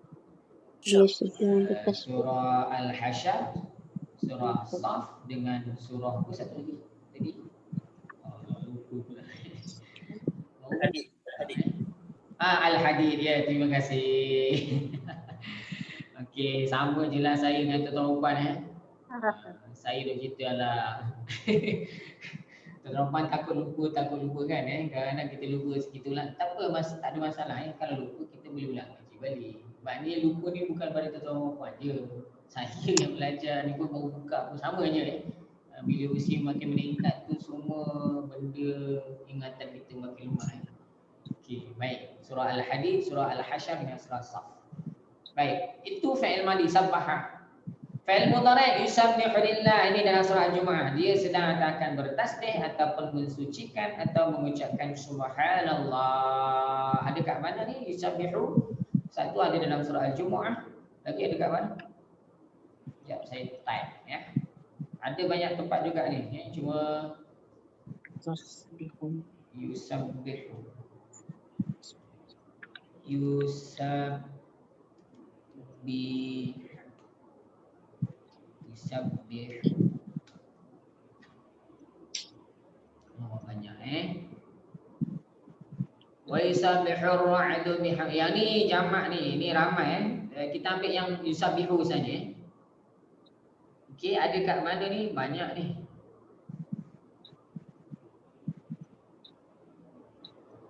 Dia sedang bertasbih. surah Al-Hasyr, surah Saf dengan surah apa satu lagi tadi? Lupa pula. Al-Hadid, ya, terima kasih. Okey, sama je lah saya dengan tuan-tuan puan saya dah cerita lah. Tuan-tuan puan takut lupa kan kadang-kadang kita lupa segitulah. Tak apa, tak ada masalah kalau lupa kita boleh ulang kaji balik. Maknanya lupa ni bukan pada tuan-tuan puan je. Saya yang belajar ni pun baru buka pun sama je bila usia makin meningkat tu semua benda ingatan kita makin lemah. Okey, baik. Surah Al-Hadid, surah Al-Hasyr dengan surah Saf. Baik, itu fi'il madi sabbaha. Fi'il mudhari' yusabbihu lillah, ini dalam surah Al-Jumu'ah. Dia sedang akan bertasbih ataupun mensucikan atau mengucapkan subhanallah. Ada kat mana ni yusabbihu? Satu ada dalam surah Al-Jumu'ah, lagi ada kat mana? Sekejap saya type ya. Ada banyak tempat juga ni ya. Cuma yusabbihu. Yusabbih. Oh, banyak Wa yusabbihur ra'du bihamdi. Yang ni jamak ni, ramai kita ambil yang yusabbihu saja. Okey, ada kat mana ni? Banyak ni.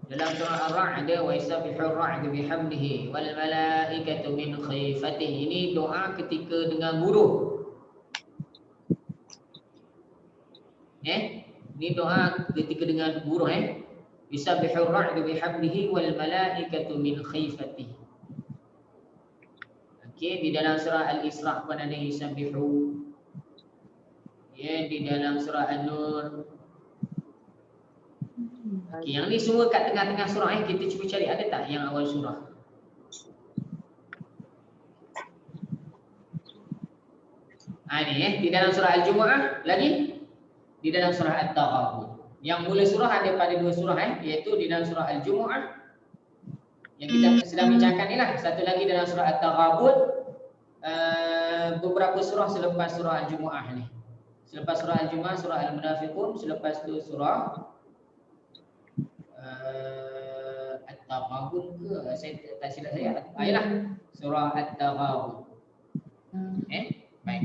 Dalam surah Ar-Ra'd, wa yusabbihur ra'du bihamdihi wal malaikatu min khifatihi. Ini doa ketika dengar buruh. Ini doa ketika dengar buruh yusabbihur ra'du bihamdihi wal malaikatu min khifatihi. Okey, di dalam surah Al-Isra pun ada yusabbihu. Di dalam surah An-Nur. Okay, yang ni semua kat tengah-tengah surah kita cuba cari ada tak yang awal surah? Ni di dalam surah Al-Jumu'ah, lagi di dalam surah At-Taghabun. Yang mula surah ada pada 2 surah iaitu di dalam surah Al-Jumu'ah yang kita sedang bincangkan ni lah. Satu lagi dalam surah At-Taghabun, beberapa surah selepas surah Al-Jumu'ah ni. Selepas surah Al-Jumu'ah, surah Al-Munafiqun, selepas tu surah At-Taghabun ke? Saya tak silap saya. Ayolah, surah At-Taghabun. Baik.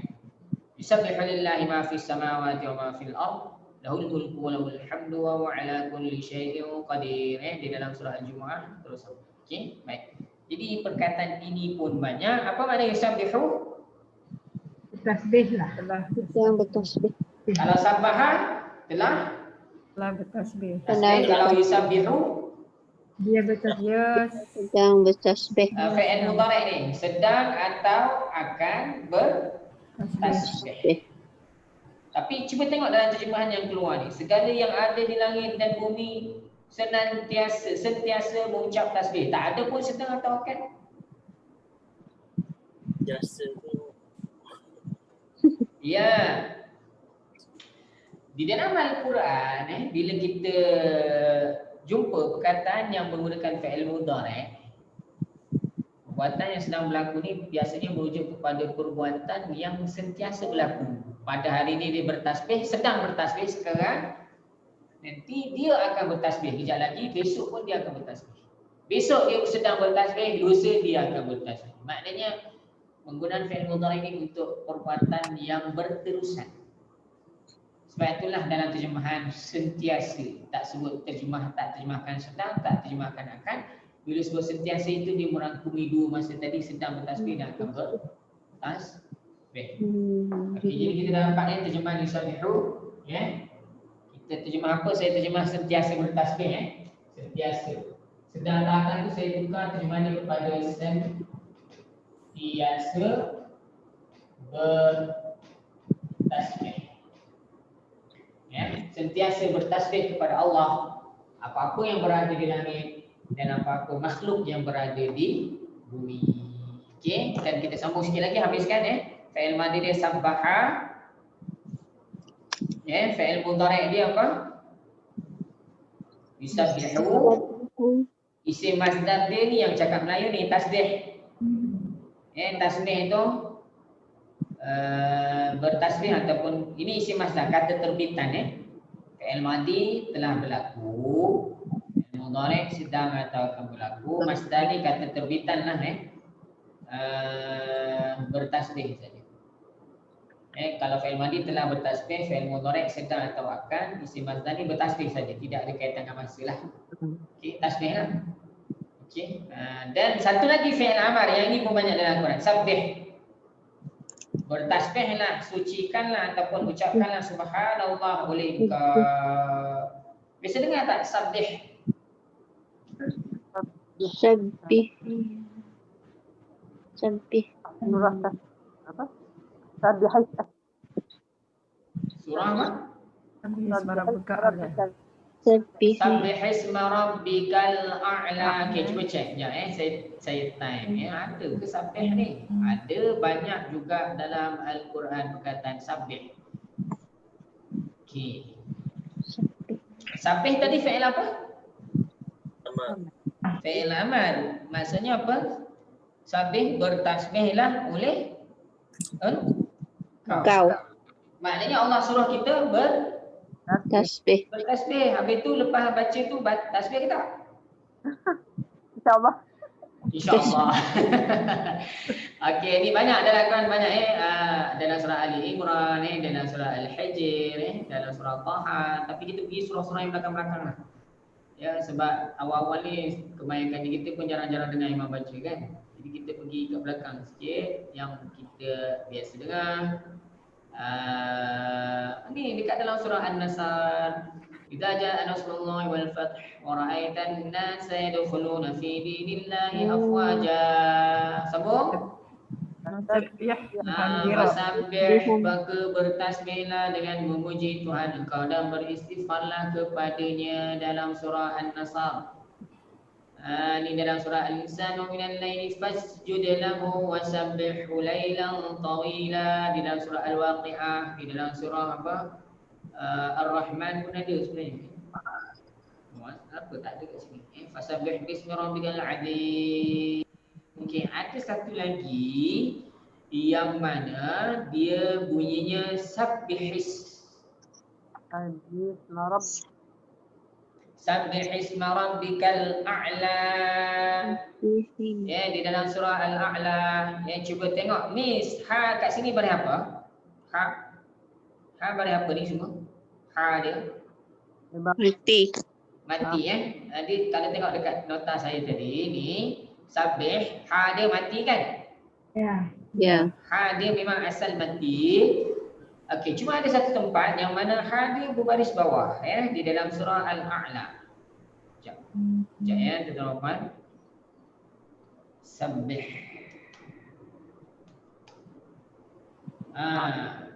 Yusabbihu lillahi ma fis samawati wa ma fil ard, lahul mulku wa lahul hamdu wa huwa ala kulli syai'in qadir. Di dalam surah Al-Jumu'ah terus. Okey, baik. Jadi perkataan ini pun banyak. Apa makna yusabbihu? Bertasbih lah. Yang bertasbih. Kalau sabbaha telah bertasbih. tasbih. Kalau yusabbihu Dia bertasbih. Dia Sedang bertasbih. fi'il mudhari' ni sedang atau akan bertasbih. Tapi cuba tengok dalam terjemahan yang keluar ni, segala yang ada di langit dan bumi sentiasa mengucap tasbih. Tak ada pun sedang atau akan. Jasa tu. Ya. Di dalam Al-Quran bila kita jumpa perkataan yang menggunakan fi'il mudhari', perbuatan yang sedang berlaku ni biasanya merujuk kepada perbuatan yang sentiasa berlaku. Pada hari ini dia bertasbih, sedang bertasbih sekarang, nanti dia akan bertasbih, kejap lagi besok pun dia akan bertasbih. Besok dia sedang bertasbih, lusa dia akan bertasbih. Maknanya penggunaan fi'il mudhari' ini untuk perbuatan yang berterusan. Sebab itulah dalam terjemahan sentiasa, tak sebut tak terjemahkan sedang, tak terjemahkan akan. Bila sebut sentiasa itu dia merangkumi 2 masa tadi, sedang bertasbih dan akan Baik. Okey, jadi kita dah nampak ni terjemahan yusabbihu, ya. Kita terjemah apa? Saya terjemah sentiasa bertasbih, sentiasa. Sedang tak itu saya tukar terjemahannya kepada sentiasa bertasbih. Ya, sentiasa bertasbih kepada Allah. Apa-apa yang berada di langit dan apa-apa makhluk yang berada di bumi. Okey, dan kita sambung sikit lagi habiskan ya. Fi'il madhi dia sabbaha. Ya, fi'il mudhari' dia apa? Yusabbihu. Isim masdar dia ni yang cakap Melayu ni tasbih. Ya, tasbih itu bertasbih ataupun ini isim masdar kata terbitan ya. Fi'il madhi telah berlaku. Fi'il mudhari' sedang atau akan berlaku. Masdar ni kata terbitan lah ya. Bertasbih saja. Kalau fi'il madhi telah bertasbih, fi'il mudhari' sedang atau akan, isim masdar ni bertasbih saja, tidak ada kaitan dengan masa lah. Okey, tasbih lah. Okey. Dan satu lagi fi'il amar yang ini pun banyak dalam Al-Quran, sabbih. Bertasbihlah, sucikanlah ataupun ucapkanlah subhanallah boleh ke. Biasa dengar tak sabbih? Sabbih. Sabbih. Surah apa? Sabbihai. Surah apa? Isma rabbika a'la. Sabbih. Sabbihisma rabbikal a'la. Okey, cuba cek sekejap saya time ya. Ada ke sabbih ni? Ada banyak juga dalam Al-Quran perkataan sabbih. Okey. Sabbih tadi fi'il apa? Fi'il amar. Maksudnya apa? Sabbih bertasbihlah oleh Kau. Maknanya Allah suruh kita Tasbih. bertasbih. Habis tu lepas baca tu tasbih ke tak? InsyaAllah. InsyaAllah. Okey, ni banyak dalam Quran banyak dalam surah Ali Imran dalam surah Al-Hijr dalam surah Taha, tapi kita pergi surah-surah yang belakang-belakang lah. Ya, sebab awal-awal ni kebanyakan kita pun jarang-jarang dengar imam baca kan. Jadi kita pergi ke belakang sikit yang kita biasa dengar. Ni dekat dalam surah An-Nasr. Idza jaa nasrullahi wal fath wa ra'aitan nasa yadkhuluna fi dinillahi afwaja. Sambung. Fasabbih, maka bertasbihlah dengan memuji Tuhan engkau dan beristighfarlah kepadanya dalam surah An-Nasr. Ini dalam surah Al-Insan, wa minal laili fasjud lahu wasabbihu lailan tawila. Di dalam surah Al-Waqi'ah, di dalam surah apa? Ar-Rahman pun ada sebenarnya. Apa tak ada kat sini? Fasabbih bismi rabbikal azim. Okey, ada satu lagi yang mana dia bunyinya sabbihis. Sabbihisma rabbikal a'la. Ya, di dalam surah Al-A'la. Ya, cuba tengok ni ha kat sini beri apa? Ha beri apa ni semua? Ha dia mati ya. Jadi kalau tengok dekat nota saya tadi ni sabbih, ha dia mati kan? Ya. Ha dia memang asal mati. Okey, cuma ada satu tempat yang mana ha dia berbaris bawah ya di dalam surah Al-A'la. Sekejap ya tuan-tuan. Sabbih.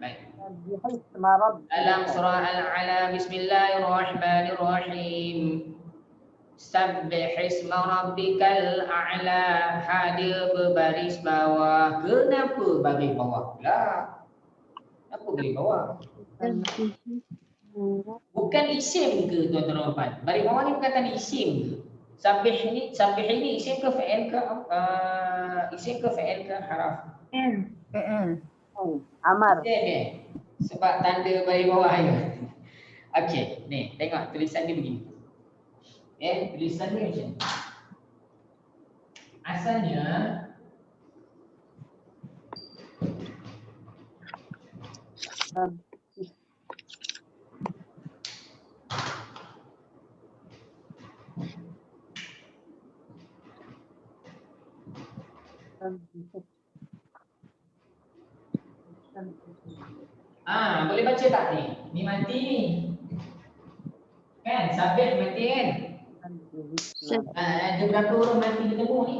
Baik. Dalam surah Al-A'la, bismillahirrahmanirrahim. Sabbihisma rabbikal a'la. Ha dia berbaris bawah. Kenapa baris bawah pula? Apa baris bawah? Bukan isim ke tuan-tuan? Baris bawah ni perkataan isim ke? Sabbih ini isim ke fi'il ke isim ke fi'il ke haraf? Amar. Okay. Sebab tanda baris bawah je. Okey, ni tengok tulisan dia begini. Tulisan dia macam ni. Asalnya Boleh baca tak ni? Ni mati ni. Kan? Sabih mati kan? Ada berapa huruf mati bertemu ni?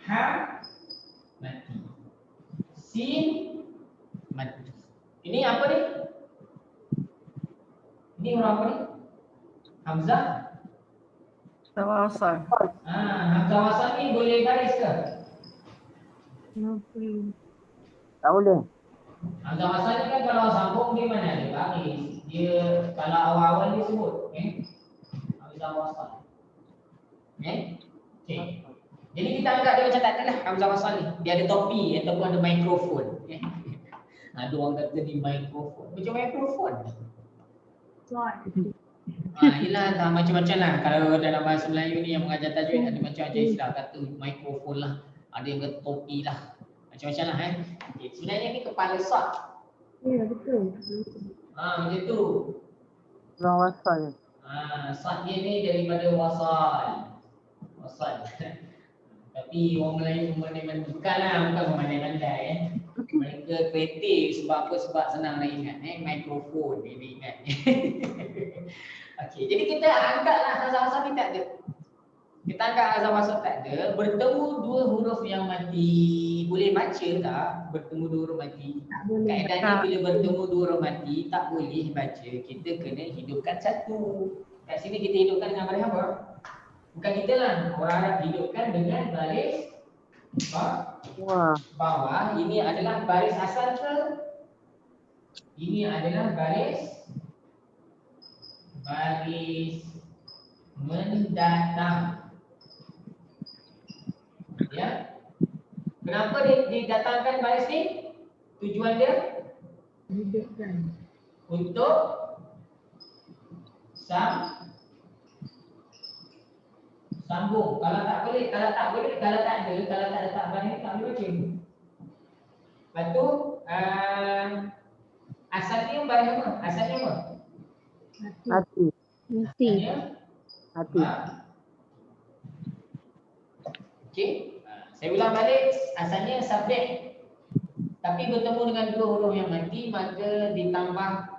Ha mati. Sin mati. Ini apa ni? Ini huruf apa ni? Hamzah. Tawasal. Hamzah wasal ni boleh baris ke? Tak boleh. Hamzah wasal ni kan kalau sambung dia mana ada baris. Dia kalau awal-awal dia sebut, Hamzah wasal. Okey. Jadi kita anggap dia macam tak ada lah Hamzah wasal ni. Dia ada topi ataupun ada mikrofon. Ada orang kata di mikrofon. Macam mikrofon. Yelah, macam-macam lah. Kalau dalam bahasa Melayu ni yang mengajar tajwid ada macam-macam istilah, kata mikrofon lah. Ada yang kata topi lah. Macam-macam lah Okay. Sebenarnya ni kepala sad. Ya, betul. Macam tu. Orang wasal. Sad dia ni daripada wasal. Tapi orang Melayu bukanlah, bukan pandai-pandai Mereka kreatif sebab apa? Sebab senang nak ingat mikrofon dia ingat. Okey, jadi kita anggaplah Hamzah ni tak ada. Kita anggap Hamzah wasal tak ada, bertemu dua huruf yang mati. Boleh baca tak bertemu dua huruf mati? Kaedahnya bila bertemu dua huruf mati tak boleh baca. Kita kena hidupkan satu. Kat sini kita hidupkan dengan baris apa? Bukan kita lah, orang Arab hidupkan dengan baris bawah. Ini adalah baris asal ke? Ini adalah baris mendatang. Ya. Kenapa didatangkan baris ni? Tujuan dia? Hidupkan. Untuk sambung. Kalau tak ada letak baris tak boleh baca. Lepas tu asalnya baris apa? Asalnya apa? Hati. Okey. Saya ulang balik, asalnya sabih. Tapi bertemu dengan dua huruf yang mati, maka ditambah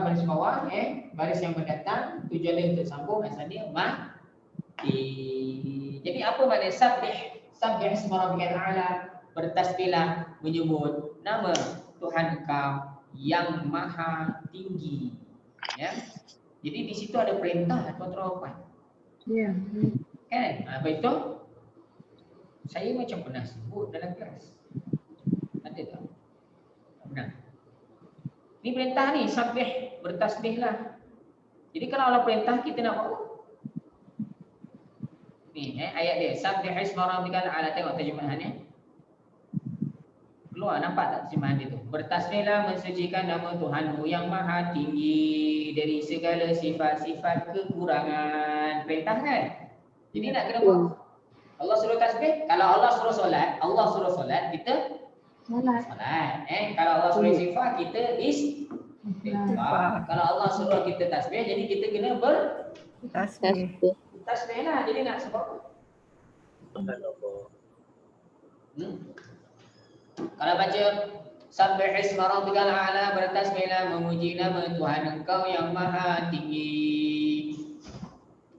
baris bawah, baris yang mendatang, tujuan dia untuk sambung, asalnya mati. Jadi apa makna sabih? Sabih isma rabbikal a'la, bertasbihlah menyebut nama Tuhan kau yang maha tinggi. Ya. Jadi di situ ada perintah tuan-tuan. Ya. Kan? Apa itu? Saya macam pernah sebut dalam kelas. Ada tak? Tak pernah. Ni perintah ni, sabih, bertasbihlah. Jadi kalau Allah perintah kita nak buat. Ni ayat dia, sabih isma rabbikal a'la, tengok terjemahannya. Keluar, nampak tak terjemahan dia tu? Bertasbihlah mensucikan nama Tuhanmu yang maha tinggi dari segala sifat-sifat kekurangan. Perintah kan? Jadi nak kena buat. Allah suruh tasbih, kalau Allah suruh solat, kita solat. Kalau Allah suruh istighfar, kita istighfar. Kalau Allah suruh kita tasbih, jadi kita kena tasbih lah. Jadi nak sebab apa? Kalau baca sabbih isma rabbikal a'la, bertasbihlah memuji nama Tuhan engkau yang maha tinggi.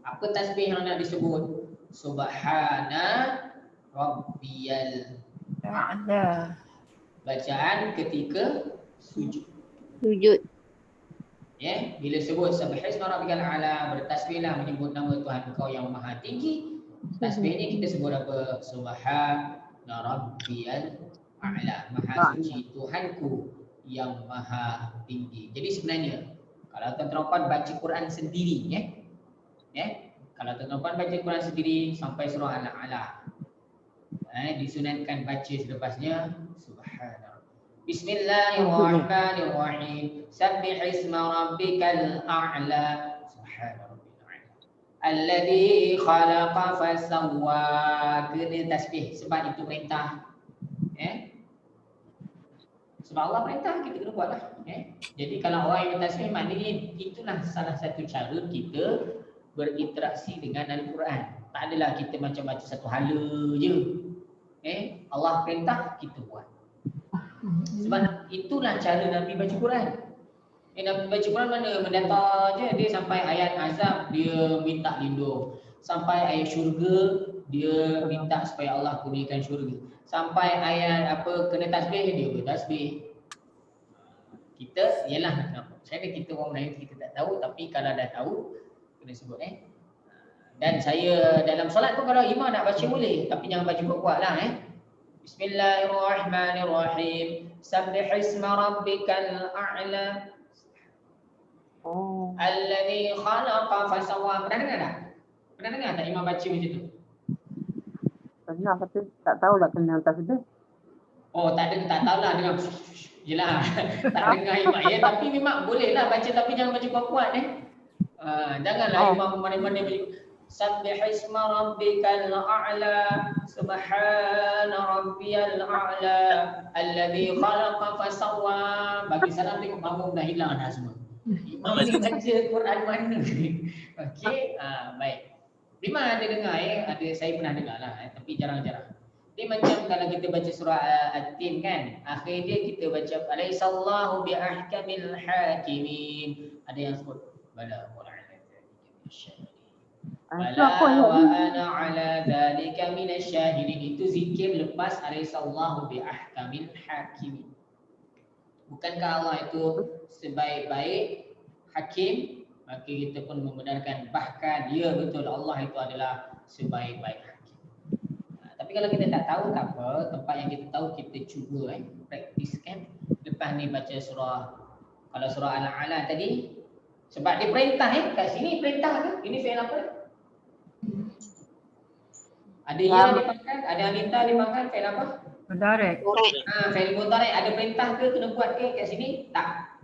Apa tasbih yang nak disebut? Subhana rabbiyal A'la. Bacaan ketika sujud. Bila sebut sabbih isma rabbikal a'la, bertasbihlah menyebut nama Tuhan engkau yang maha tinggi. Tasbih ni kita sebut apa? Subhana rabbiyal a'la, maha suci Tuhanku yang maha tinggi. Jadi sebenarnya kalau tuan-tuan baca Quran sendiri, kalau tuan-tuan baca Quran sendiri sampai surah Al-A'la, disunatkan baca selepasnya subhanallah. Bismillahirrahmanirrahim. Sabbih isma rabbikal a'la. Subhanallah. Alladhi khalaqa fasawwa. Kena tasbih sebab itu perintah. Sebab Allah perintah, kita kena buatlah. Jadi kalau orang yang bertasbih, maknanya itulah salah satu cara kita berinteraksi dengan Al-Quran. Tak adalah kita macam baca satu hala je. Allah perintah, kita buat. Sebab itulah cara Nabi baca Quran. Nabi baca Quran mana mendata je, dia sampai ayat azab dia minta lindung, sampai ayat syurga dia minta supaya Allah kurniakan syurga, sampai ayat apa kena tasbih dia bertasbih. Kita ialah saya kita orang lain kita tak tahu, tapi kalau dah tahu kena sebut Dan saya dalam solat pun kalau imam nak baca boleh, tapi jangan baca kuat-kuatlah Bismillahirrahmanirrahim. Sabbihisma rabbikal a'la. Alladhi khalaqa fasawwa. Pernah dengar tak? Pernah dengar tak imam baca macam tu? Pernah, tapi tak tahu tak kena tasbih. Oh, tak tahulah dengar. Yelah, tak dengar imam tapi memang bolehlah baca, tapi jangan baca kuat-kuat janganlah imam mana-mana baca. Sabbihisma rabbikal a'la, subhana rabbiyal a'la, alladhi khalaqa fasawwa. Bagi salam tengok bangun dah hilang dah semua. Imam baca Quran mana? Okey, baik. Memang ada dengar ada saya pernah dengar lah tapi jarang-jarang. Dia macam kalau kita baca surah At-Tin kan, akhir dia kita baca alaihissallahu bi ahkamil hakimin. Ada yang sebut bala wa ana ala dzalika minasyahidin. Itu zikir lepas alaihissallahu bi ahkamil hakimin. Bukankah Allah itu sebaik-baik hakim? Maka kita pun membenarkan bahkan dia betul Allah itu adalah sebaik-baik hakim. Tapi kalau kita tak tahu tak apa, tempat yang kita tahu kita cuba praktiskan. Lepas ni baca surah, kalau surah Al-A'la tadi sebab dia perintah kat sini perintah ke? Ini fi'il apa? Ada ya dimakan, ada minta dimakan, fi'il apa? Mudarik. Fi'il mudhari' ada perintah ke kena buat ke kat sini? Tak.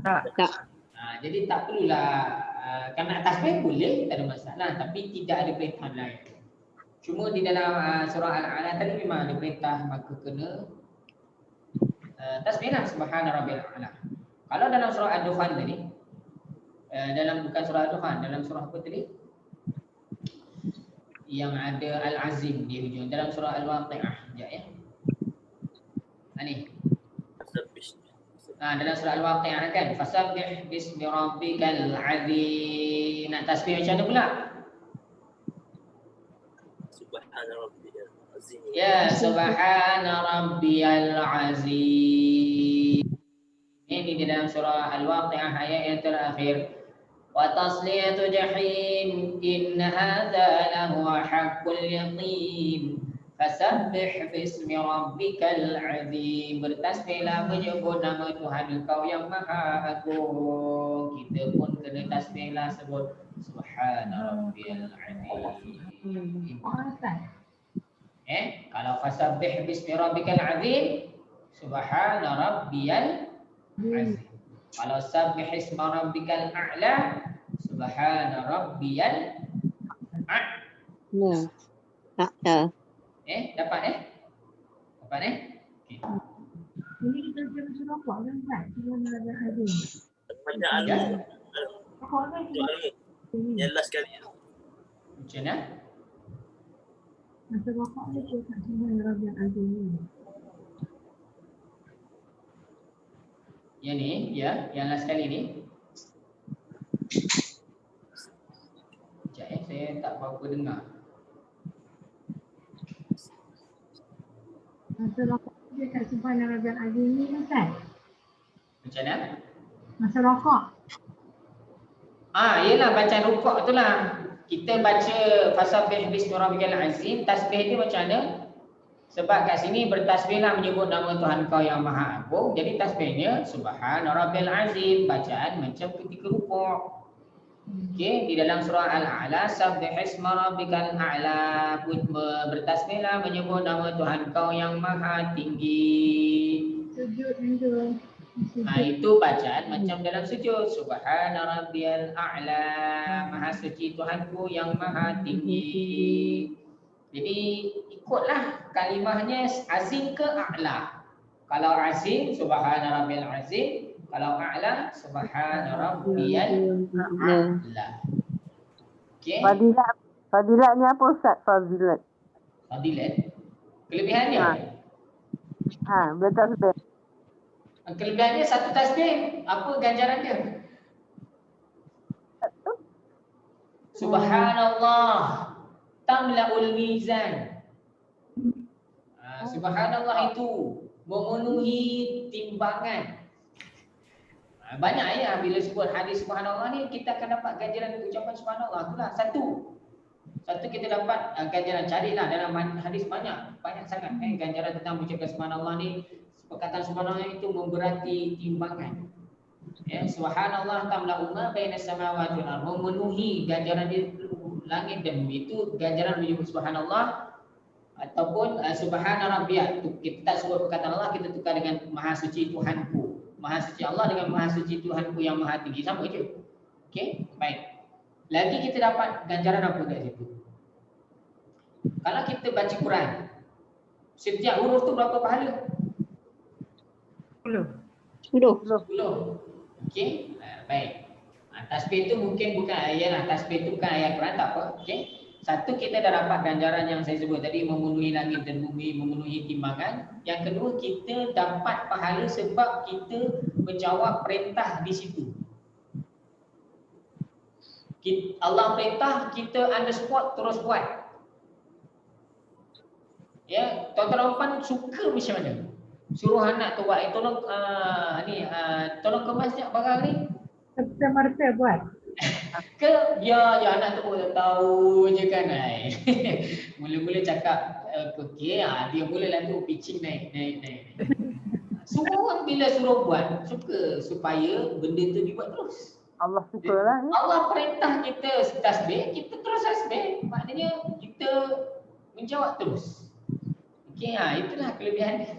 Jadi tak perlulah kalau nak tasbih boleh, tak ada masalah, tapi tidak ada perintah lain. Cuma di dalam surah Al-A'la tadi memang ada perintah, maka kena tasbihlah subhana rabbil a'la. Kalau dalam surah Ad-Dukhan tadi, bukan surah Ad-Dukhan, dalam surah apa tadi? Yang ada Al-Azim di hujung, dalam surah Al-Waqi'ah. Sekejap ni. Dalam surah Al-Waqi'ah kan, fasabbih bismi rabbikal azim. Nak tasbih macam mana pula? Subhana rabbiyal azim. Ya, subhana rabbiyal azim. Ini di dalam surah Al-Waqi'ah ayat yang terakhir. Wa tasliyatu jahim inna hadza lahu haqqul yaqin. Fasabbih bismi rabbikal azim. Bertasbihlah menyebut nama Tuhan engkau yang maha agung. Kita pun kena tasbihlah sebut subhana rabbiyal azim. Kalau fasabbih bismi rabbikal azim, subhana rabbiyal azim. Kalau sabbih isma rabbikal a'la, subhana rabbiyal a'la. Dapat Dapat Okay. Ini kita jangan serokok kan? Jangan ada hadis. Banyak alam. Yang last kali. Macam mana? Masa rokok ni dia tak semua Rabbil Azim ni. Yang ni, ya, yang last kali ni. Sekejap saya tak berapa dengar. Masa rokok dia kat Subhana Rabbil Azim ni kan? Macam mana? Masa rokok. Yelah bacaan rukuk tu lah. Kita baca fasabbih bismi rabbikal azim, tasbih dia macam mana? Sebab kat sini bertasbihlah menyebut nama Tuhan kau yang maha agung. Jadi tasbihnya subhana rabbil azim, bacaan macam ketika rukuk. Okey, di dalam surah Al-A'la sabbihisma rabbikal a'la, bertasbihlah menyebut nama Tuhan kau yang maha tinggi. Sujud juga. Itu bacaan macam dalam sujud. Subhana rabbiyal a'la, maha suci Tuhanku yang maha tinggi. Jadi ikutlah kalimahnya azim ke a'la. Kalau azim subhana rabbil azim, kalau a'la subhana rabbiyal a'la. Okey. Fadilat ni apa Ustaz? Fadilat. Fadilat. Kelebihannya? Bertasbih. Kelebihannya satu tasbih, apa ganjaran dia? Subhanallah tamla'ul mizan. Subhanallah itu memenuhi timbangan. Banyak ya bila sebut hadis subhanallah ni kita akan dapat ganjaran ucapan subhanallah. Itulah satu kita dapat ganjaran. Carilah dalam hadis banyak sangat ganjaran tentang ucapan subhanallah ni. Perkataan subhanallah itu memberati timbangan. Ya, subhanallah tamla'u ma bainas samawati wal ardh, memenuhi ganjaran di langit dan bumi. Itu ganjaran menyebut subhanallah ataupun subhana rabbiyal. Kita tak sebut perkataan Allah, kita tukar dengan maha suci Tuhanku. Maha suci Allah dengan maha suci Tuhanku yang maha tinggi. Sama je. Okey, baik. Lagi kita dapat ganjaran apa kat situ? Kalau kita baca Quran, setiap huruf tu berapa pahala? 10. 10. Okey, baik. Tasbih itu mungkin bukan ayat lah. Tasbih itu bukan ayat Quran, tak apa. Okey. Satu, kita dah dapat ganjaran yang saya sebut tadi, memenuhi langit dan bumi, memenuhi timbangan. Yang kedua, kita dapat pahala sebab kita menjawab perintah di situ. Allah perintah, kita on the spot terus buat. Ya, tuan-tuan suka macam mana? Suruh anak tu buat, tolong kemas sekejap barang ni. Serta-merta buat. Ke ya anak tu pun tahu je kan. Mula-mula cakap okey, dia mulalah tu pitching naik. Semua orang bila suruh buat suka supaya benda tu dibuat terus. Allah sukalah. Allah perintah kita tasbih, kita terus tasbih. Maknanya kita menjawab terus. Okey, itulah kelebihan dia.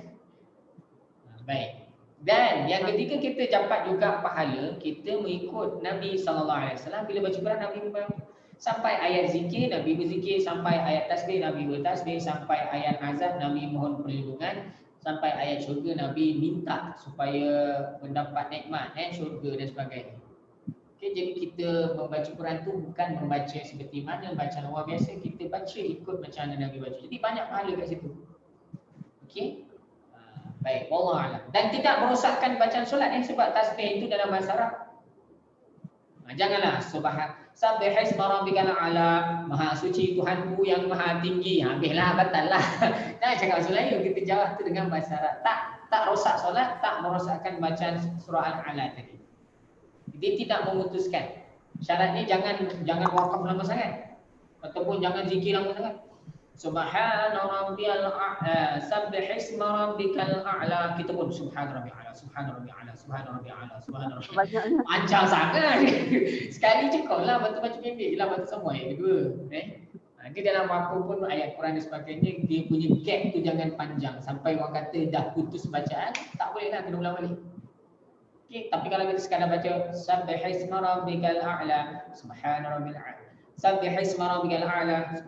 Baik. Dan yang ketiga, kita dapat juga pahala kita mengikut Nabi SAW. Bila baca Quran, Nabi sampai ayat zikir, Nabi berzikir. Sampai ayat tasbih, Nabi bertasbih. Sampai ayat azab, Nabi mohon perlindungan. Sampai ayat syurga, Nabi minta supaya mendapat nikmat syurga dan sebagainya. Okay, jadi kita membaca Quran tu bukan membaca seperti mana bacaan orang biasa. Kita baca ikut macam mana Nabi baca. Jadi banyak pahala kat situ. Okey. Baik, wallahu a'lam. Dan tidak merosakkan bacaan solat sebab tasbih itu dalam bahasa Arab. Janganlah subhanallah rabbikal a'la, maha suci Tuhanku yang maha tinggi. Habislah, batal lah. Jangan cakap bahasa Melayu, kita jawab tu dengan bahasa Arab. Tak rosak solat, tak merosakkan bacaan surah Al-A'la tadi. Dia tidak memutuskan. Syarat ni jangan wakaf lama sangat. Ataupun jangan zikir lama sangat. Subhana rabbiyal a'la, sabbihisma rabbikal a'la. Kita pun subhana rabbiyal a'la, subhana rabbiyal a'la, subhana rabbiyal a'la, subhana rabbiyal a'la. Panjang sangat. Sekali cukuplah, baca pendek jelah, baca semua ayat kedua. Nanti dalam apa pun ayat Quran dan sebagainya, dia punya gap tu jangan panjang sampai orang kata dah putus bacaan, tak boleh lah, kena ulang balik. Okay, tapi kalau kita sekadar baca sabbihisma rabbikal a'la, subhana rabbiyal a'la, sabbihisma rabbikal a'la,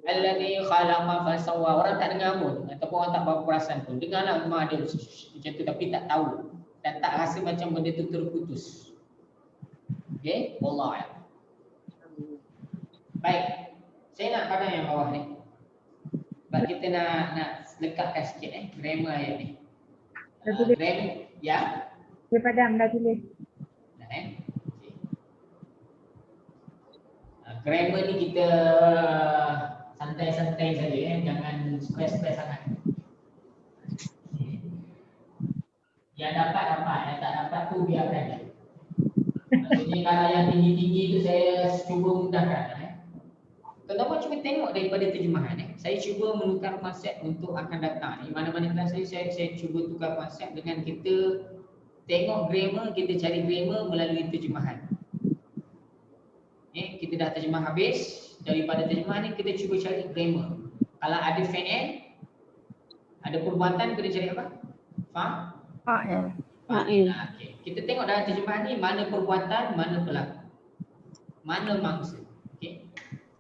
alladhi khalaqa fasawwa. Orang tak dengar pun ataupun orang tak berperasan pun dengarlah memang ada macam tu, tapi tak tahu dan tak rasa macam benda tu terputus. Okey, wallahu a'lam. Baik, saya nak pada yang bawah ni sebab kita nak lekatkan sikit grammar ayat ni. Grammar ya, Dia padam dah tulis. Grammar ni kita santai-santai saja jangan stres-stres sangat. Yang dapat, yang tak dapat tu biarkan je. Maksudnya kalau yang tinggi-tinggi tu saya cuba mudahkan. Tuan-tuan cuba tengok daripada terjemahan. Saya cuba menukar konsep untuk akan datang. Mana-mana kelas saya cuba tukar konsep dengan kita tengok grammar, kita cari grammar melalui terjemahan. Kita dah terjemah habis. Daripada terjemahan ni kita cuba cari grammar. Kalau ada fa'il, ada perbuatan, kita cari apa? Fa'il. Fa'il. Okay. Kita tengok dalam terjemahan ni mana perbuatan, mana pelaku, mana mangsa. Okay.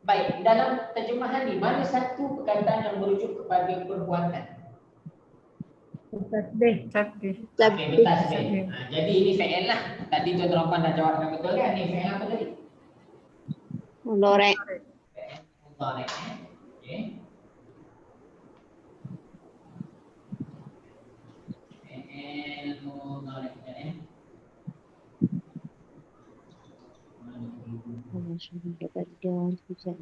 Baik, dalam terjemahan ni mana satu perkataan yang merujuk kepada perbuatan? Tasbih. Tasbih. Okay, tasbih. Jadi ini fa'il lah. Tadi tuan-tuan dah jawab dengan betul kan? Ini fa'il apa tadi? Mudhari'. Mudhari'. Okay. Fi'il mudhari'.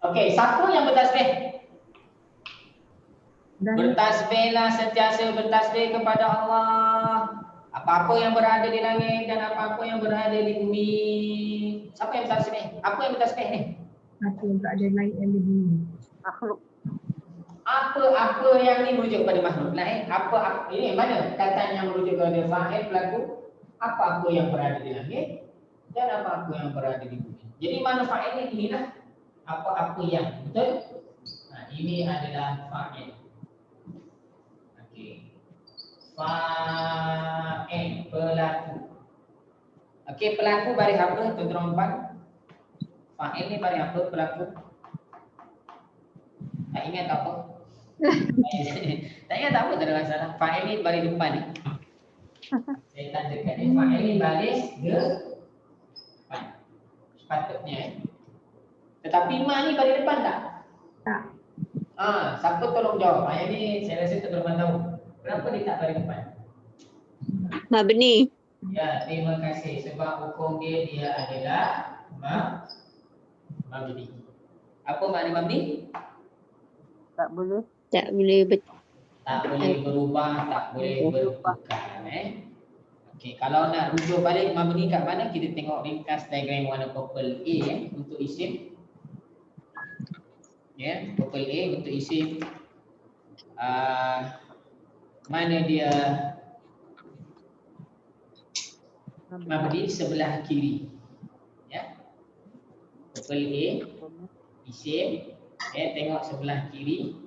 Okey, siapa yang bertasbih? Bertasbihlah sentiasa bertasbih kepada Allah. Apa-apa yang berada di langit dan apa-apa yang berada di bumi. Siapa yang bertasbih? Apa yang bertasbih ni? Apa yang tak ada lain yang di bumi. Makhluk. Apa-apa yang ni merujuk pada makhluk lain. Apa ini mana kata yang merujuk kepada fa'il pelaku? Apa-apa yang berada di langit dan apa-apa yang berada di bumi. Jadi mana fa'il ni inilah apa-apa yang, betul? Nah, ini adalah fa'il. Okey. Fa'il pelaku. Okey, pelaku bari apa tuan-tuan puan? Fa'il ni bari apa pelaku? Tak ingat apa? Tak ingat apa tak ada masalah. Fa'il ni bari depan ni. Saya tandakan ni fa'il ni baris depan. Sepatutnya. Tetapi ma ni bari depan tak? Tak. Siapa tolong jawab? Yang ni saya rasa tuan-tuan tahu. Kenapa dia tak bari depan? Mabni. Ya, terima kasih. Sebab hukum dia adalah mabni. Apa makna mabni? Tak boleh. Tak boleh Tak boleh berubah, tak boleh bertukar. Okey, kalau nak rujuk balik mabni kat mana, kita tengok ringkas diagram warna purple A untuk isim. Ya, purple A untuk isim. Mana dia mabni sebelah kiri. Ya. Purple A isim. Tengok sebelah kiri.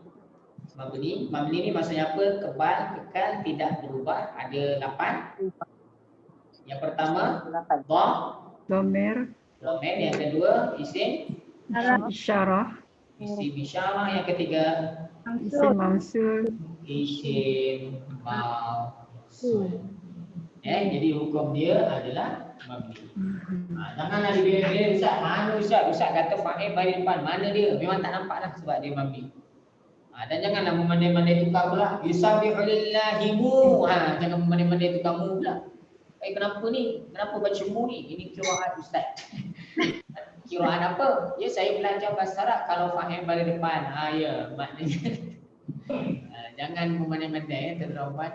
Mabni ni maksudnya apa? Kebal, kekal, tidak berubah. Ada 8. Yang pertama Domir, dhamir, yang kedua isim isyarah, isim isyarah, yang ketiga isim mausul, isim mausul. Jadi hukum dia adalah mabni. Janganlah dibela-bela Ustaz. Mana Ustaz kata fa'il bagi depan. Mana dia? Memang tak nampak lah sebab dia mabni. Dan janganlah memandai-mandai tukar pula. Yusabbihu lillahi mu. Jangan memandai-mandai tukar mu pula. Kenapa ni? Kenapa baca mu ni? Ini qiraat Ustaz. Qiraat apa? Ya, saya belajar bahasa Arab kalau fa'il bagi depan. Ya, maknanya. Jangan memandai-mandai tuan-tuan.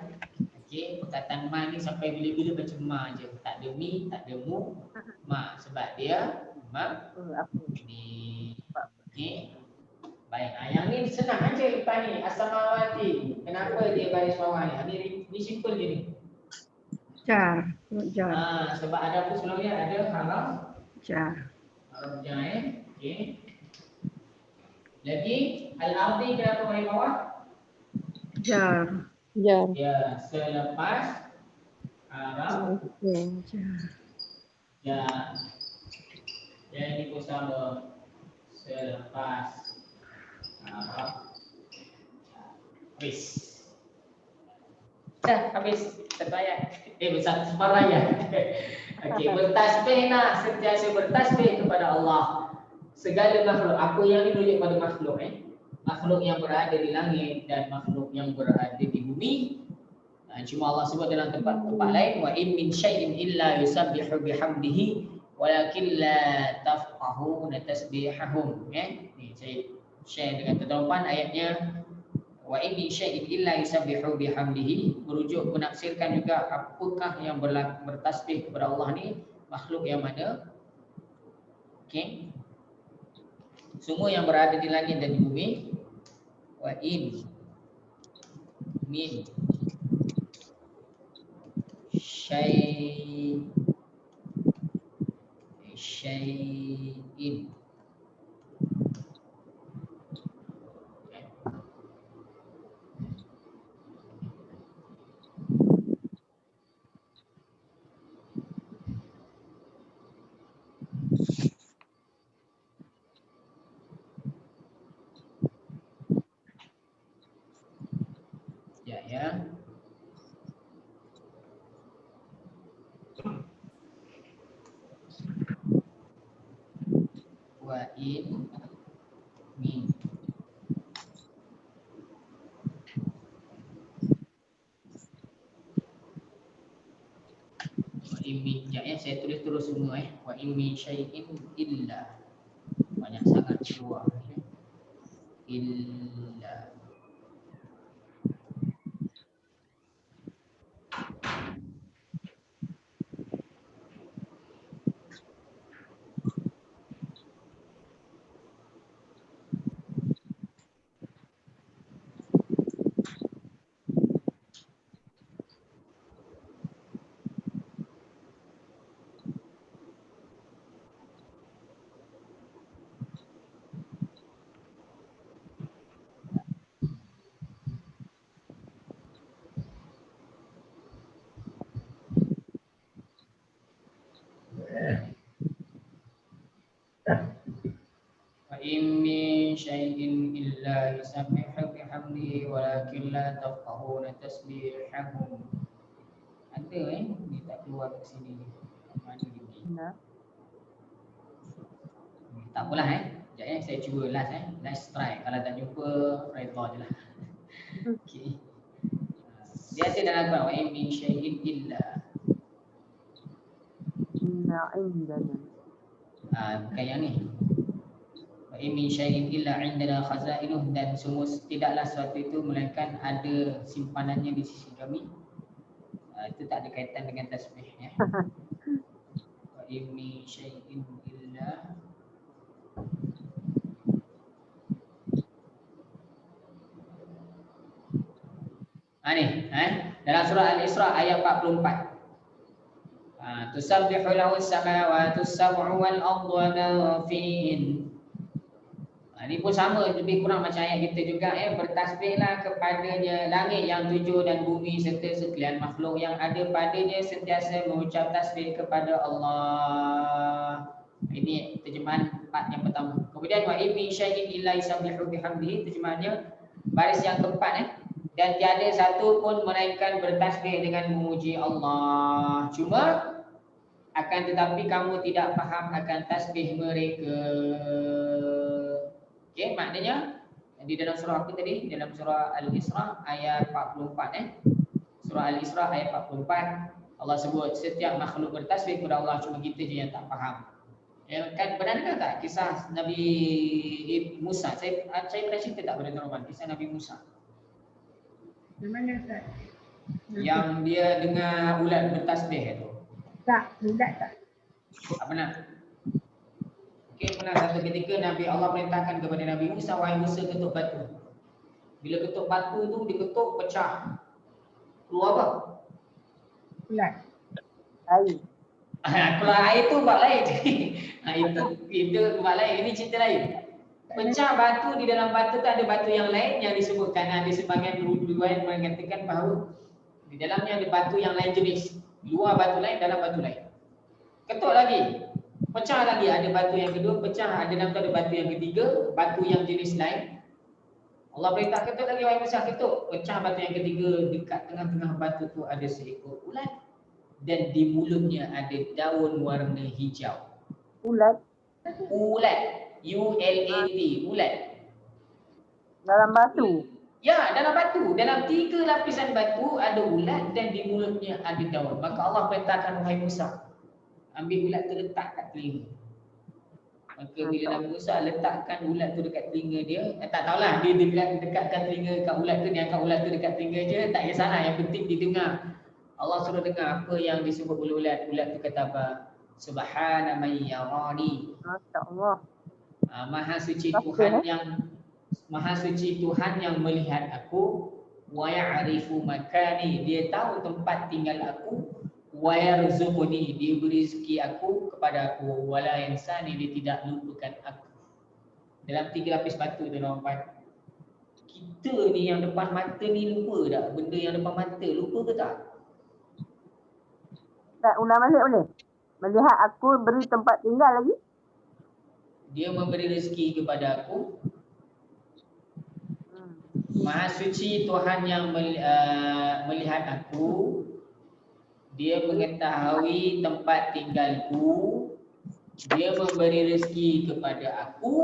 Okey, perkataan ma ni sampai bila-bila baca ma je. Tak ada mi, tak ada mu, ma. Sebab dia ma ni. Okey. Baik, yang ni senang aja depan ni. As-samawati. Kenapa dia baris bawah ni? Ni simple je ni. jar, Sebab ada apa sebelumnya? Ada haraf jar, haraf jar. Okey. Lagi al-ardi kenapa baris bawah? jar, Ya, selepas haraf jar. Jadi pun sama selepas haraf habis. Habis satu ayat. Separuh ayat. Okey, bertasbih nak sentiasa bertasbih kepada Allah. Segala makhluk, apa yang dirujuk pada makhluk makhluk yang berada di langit dan makhluk yang berada di bumi. Cuma Allah sebut dalam tempat lain, wa in min syai'in illa yusabbihu bihamdihi walakin la tafqahuna tasbihahum. Ni saya share dengan tuan-tuan ayatnya, wa in min syai'in illa yusabbihu bihamdihi, merujuk menafsirkan juga apakah yang bertasbih kepada Allah ni, makhluk yang mana. Okey. Semua yang berada di langit dan di bumi. Wa in min syai'in. Ya. Wa in min in sekejap ya, saya tulis terus semua wa in min syai'in illa, banyak sangat keluar ya. Illa wa in min syai'in illa yusabbihu bihamdihi walakin la tafqahuna tasbihahum. Ada ni tak keluar kat sini. Mana dia pergi? Nah. Tak apalah sekejap saya cuba last try. Kalau tak jumpa redha je lah. Okey. Dia ada dalam Al-Quran wa in min syai'in illa. Inna indana. Bukan yang ni. Wa in min syai'in illa indana khazainuh, dan semua tidaklah sesuatu itu melainkan ada simpanannya di sisi kami. Itu tak ada kaitan dengan tasbih ya. Wa in min syai'in illa ni dalam surah Al-Isra ayat 44. Tusabbihu lahu as-samawati as-sab'u wal ardu wa ma fihin. Ini pun sama, lebih kurang macam ayat kita juga bertasbihlah kepadanya langit yang tujuh dan bumi serta sekalian makhluk yang ada padanya sentiasa mengucap tasbih kepada Allah. Ini terjemahan part yang pertama. Kemudian wa in min syai'in illa yusabbihu bihamdihi, terjemahannya baris yang keempat dan tiada satu pun melainkan bertasbih dengan memuji Allah. Cuma akan tetapi kamu tidak faham akan tasbih mereka. Okey, maknanya di dalam surah apa tadi? Dalam surah Al-Isra ayat 44 Surah Al-Isra ayat 44 Allah sebut setiap makhluk bertasbih kepada Allah, cuma kita je yang tak faham. Kan pernah dengar tak kisah Nabi Musa? Saya pernah cerita tak pada tuan-tuan kisah Nabi Musa? Yang mana Ustaz? Yang dia dengar ulat bertasbih tu. Tak, ulat tak. Tak pernah. Okey, pernah satu ketika Nabi Allah perintahkan kepada Nabi Musa, wahai Musa, ketuk batu. Bila ketuk batu tu diketuk pecah. Keluar apa? Ulat. Air. Keluar air tu bab lain. Itu bab lain, ini cerita lain. Pecah batu, di dalam batu tu ada batu yang lain yang disebutkan, ada sebahagian riwayat mengatakan bahawa di dalamnya ada batu yang lain jenis. Luar batu lain, dalam batu lain. Ketuk lagi, pecah lagi, ada batu yang kedua, pecah, ada dalam tu ada batu yang ketiga, batu yang jenis lain. Allah perintah ketuk lagi, wahai Musa, ketuk. Pecah batu yang ketiga, dekat tengah-tengah batu tu ada seekor ulat dan di mulutnya ada daun warna hijau. Ulat. Ulat. U-L-A-T, ulat. Dalam batu. Ya, dalam batu. Dalam 3 lapisan batu ada ulat dan di mulutnya ada daun. Maka Allah perintahkan wahai Musa, ambil ulat tu letak kat telinga. Maka bila Nabi Musa letakkan ulat tu dekat telinga dia, tak tahulah dia dekatkan telinga kat ulat tu, dia angkat ulat tu dekat telinga je, tak kisahlah, yang penting didengar. Allah suruh dengar apa yang disebut oleh ulat. Ulat tu kata apa? Subhana man yarani. Masya-Allah. Maha suci Tuhan yang melihat aku, wa ya'rifu makani, dia tahu tempat tinggal aku, wa yarzuquni, dia beri rezeki aku kepada aku, wala yansani, dia tidak lupakan aku. Dalam 3 lapis batu tu nampak. Kita ni yang depan mata ni lupa tak? Benda yang depan mata lupa ke tak? Tak, ulang balik boleh? Melihat aku beri tempat tinggal lagi? Dia memberi rezeki kepada aku. Maha suci Tuhan yang melihat aku. Dia mengetahui tempat tinggalku. Dia memberi rezeki kepada aku.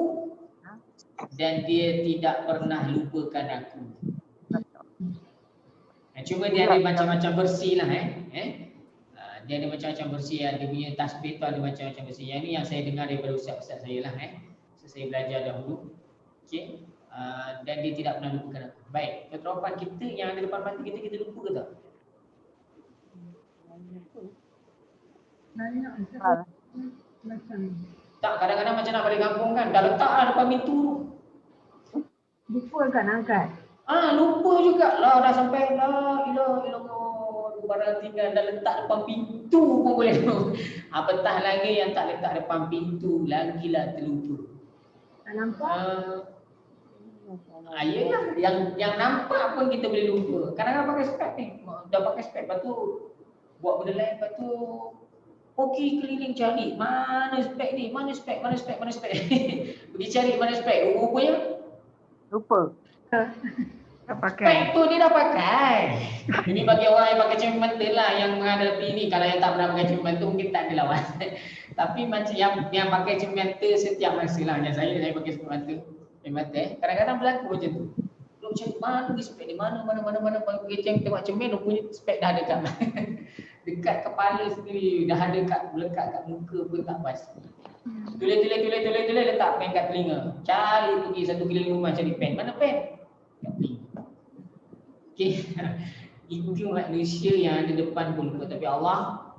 Dan dia tidak pernah lupakan aku. Cuma dia ada macam-macam bersih lah Dia ada macam-macam bersih, dia punya tasbih tu ada macam-macam bersih. Yang ni yang saya dengar daripada ustaz-ustaz saya lah saya belajar dahulu. Okey. Dan dia tidak pernah lupakan aku. Baik, keterapan kita yang ada depan mata kita lupa ke tak? Banyak macam Tak, kadang-kadang macam nak balik kampung kan, dah letak lah depan pintu. lupa kan angkat. Lupa jugalah, dah sampai la ilaha illallah, barang tinggal dah letak depan pintu pun boleh. Apatah lagi yang tak letak depan pintu, lagilah terlupa. Tak nampak? Yelah, yang nampak pun kita boleh lupa. Kadang-kadang pakai spek ni, dah pakai spek, lepas tu buat benda lain, lepas tu pergi keliling cari, mana spek ni, mana spek. Pergi cari mana spek, rupanya Lupa. Tak pakai. spek tu dia dah pakai. Ini bagi orang yang pakai cermin mata lah yang menghadapi ni. Kalau yang tak pernah pakai cermin mata mungkin tak ada lawan. Tapi macam yang pakai cermin mata setiap masa lah. Macam saya pakai cermin mata. Kadang-kadang berlaku macam tu. Lu cari mana ni spek ni, mana pergi tengok cermin, rupanya spek dah dekat dekat kepala sendiri, dah ada melekat kat muka pun tak pasti. Tulis letak pen kat telinga. Cari pergi satu keliling rumah cari pen. Mana pen? Kat telinga. Okey. Itu manusia yang ada depan pun lupa, tapi Allah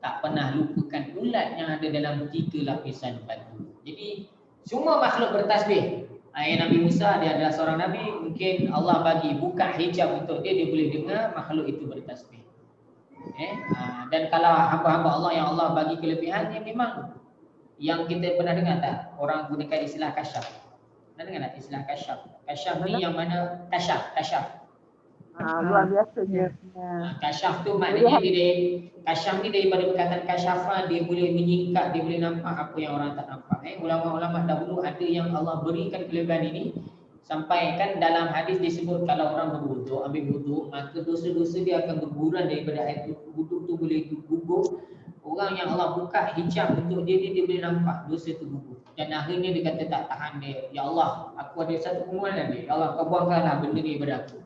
tak pernah lupakan ulat yang ada dalam 3 lapisan batu. Jadi semua makhluk bertasbih. Nabi Musa dia adalah seorang nabi, mungkin Allah bagi buka hijab untuk dia boleh dengar makhluk itu bertasbih. Dan kalau hamba-hamba Allah yang Allah bagi kelebihannya, memang yang kita pernah dengar tak orang gunakan istilah kasyaf. Pernah dengar tak istilah kasyaf? Kasyaf ni yang mana kasyaf. Luar biasa dia. Kasyaf tu maknanya kasyaf ni daripada perkataan kasyafa, dia boleh menyingkap, dia boleh nampak apa yang orang tak nampak. Ulama-ulama dahulu ada yang Allah berikan kelebihan ini, sampai kan dalam hadis disebut kalau orang berwuduk, ambil wuduk, maka dosa-dosa dia akan berguguran daripada air wuduk tu boleh gugur. Orang yang Allah buka hijab untuk dia boleh nampak dosa tu gugur. Dan akhirnya dia kata tak tahan dia, ya Allah, aku ada satu permohonan dia, ya Allah kau buangkanlah benda ni daripada aku.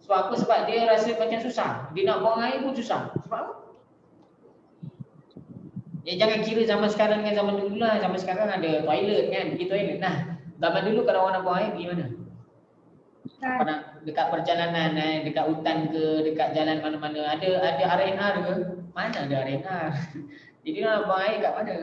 Sebab apa? Sebab dia rasa macam susah. Dia nak buang air pun susah. Sebab apa? Jangan kira zaman sekarang dengan zaman dulu lah. Zaman sekarang ada toilet kan, pergi toilet. Nah, zaman dulu kalau orang nak buang air pergi mana? Dekat perjalanan, dekat hutan ke, dekat jalan mana-mana. Ada R&R ke? Mana ada R&R? Jadi dia nak buang air kat mana?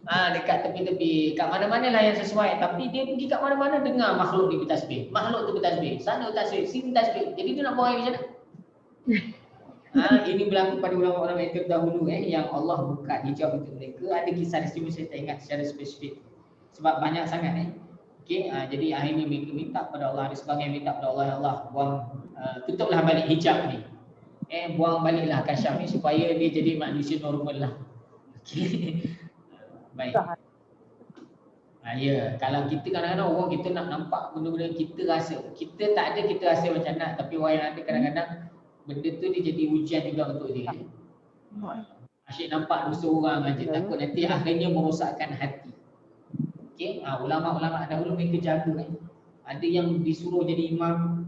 Dekat tepi-tepi, kat mana-mana lah yang sesuai. Tapi dia pergi kat mana-mana dengar makhluk ni bertasbih. Makhluk tu bertasbih. Sana bertasbih, sini bertasbih. Jadi dia nak buang air macam mana? Ini berlaku pada ulama-ulama yang terdahulu yang Allah buka hijab untuk mereka. Ada kisah di sini saya tak ingat secara spesifik. Sebab banyak sangat Okey, jadi akhirnya mereka minta pada Allah, ada sebagian minta pada Allah, ya Allah, buang tutuplah balik hijab ni. Buang baliklah kasyaf ni supaya dia jadi manusia normal lah. Okey. Baik. Ya, kalau kita kadang-kadang orang kita nak nampak benda-benda kita rasa, kita tak ada kita rasa macam nak, tapi orang yang ada kadang-kadang benda tu dia jadi ujian juga untuk dia. Asyik nampak dosa orang aja, takut nanti akhirnya merosakkan hati. Okey, ulama-ulama dahulu mereka jaga Ada yang disuruh jadi imam.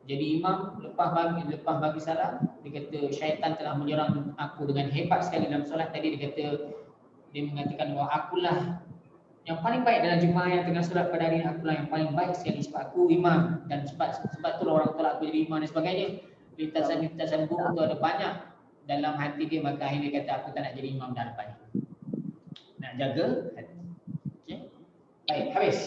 Lepas bagi salam, dia kata syaitan telah menyerang aku dengan hebat sekali dalam solat tadi. Dia mengatakan bahawa akulah yang paling baik dalam jemaah yang tengah solat pada hari ini, akulah yang paling baik sekali sebab aku imam, dan sebab tu orang tolak aku jadi imam dan sebagainya. Lintasan buruk tu ada banyak dalam hati dia, maka akhirnya dia kata aku tak nak jadi imam dah lepas ni. Nak jaga hati. Okey. Baik, habis.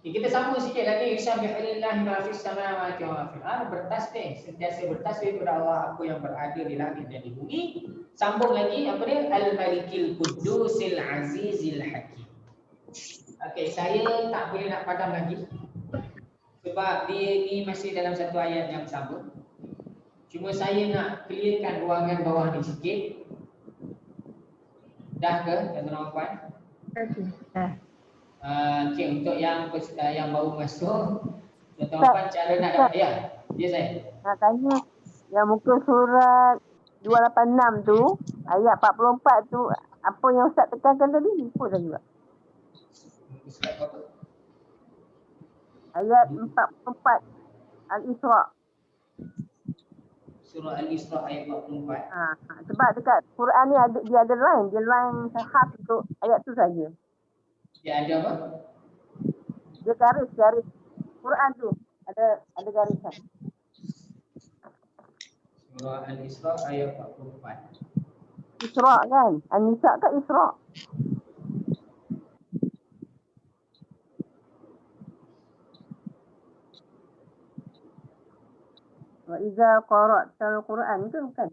Kita sambung sikit lagi. Yusabbihulillah ma fis samawati wa ma fil ardh. Bertasbih, sentiasa bertasbih kepada Allah apa yang berada di langit dan di bumi. Sambung lagi apa dia? Al-Malikil Qudusil Azizil Hakim. Okey, saya tak boleh nak padam lagi sebab dia ni masih dalam satu ayat yang sama. Cuma saya nak clearkan ruangan bawah ni sikit. Dah ke tuan-tuan dan puan? Okey, untuk yang baru masuk, tuan-tuan dan puan cara nak dapat ya saya. Nak tanya yang muka surat 286 tu, ayat 44 tu, apa yang Ustaz tekankan tadi? Lupa dah juga. Surat apa? Ayat 44 Al-Isra. Surah Al-Isra ayat 44. Sebab dekat Quran ni dia ada line. Dia line khas untuk ayat tu saja. Dia ada apa? Dia garis. Quran tu ada garisan. Surah Al-Isra ayat 44. Isra kan? An-Nisa kat Isra. Wa iza qara'tal Quran itu bukan?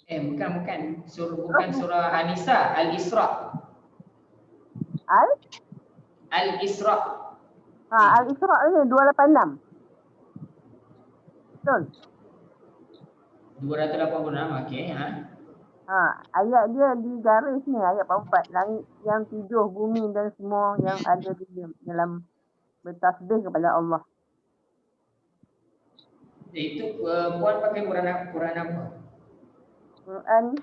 Bukan. Bukan surah An-Nisa, Al-Isra. Al-Isra. Al-Isra ni 286. Betul. 286, okey. Ayat dia di garis ni, ayat 44. Langit yang 7, bumi dan semua yang ada di dalam bertasbih kepada Allah. Itu puan pakai Quran apa? Quran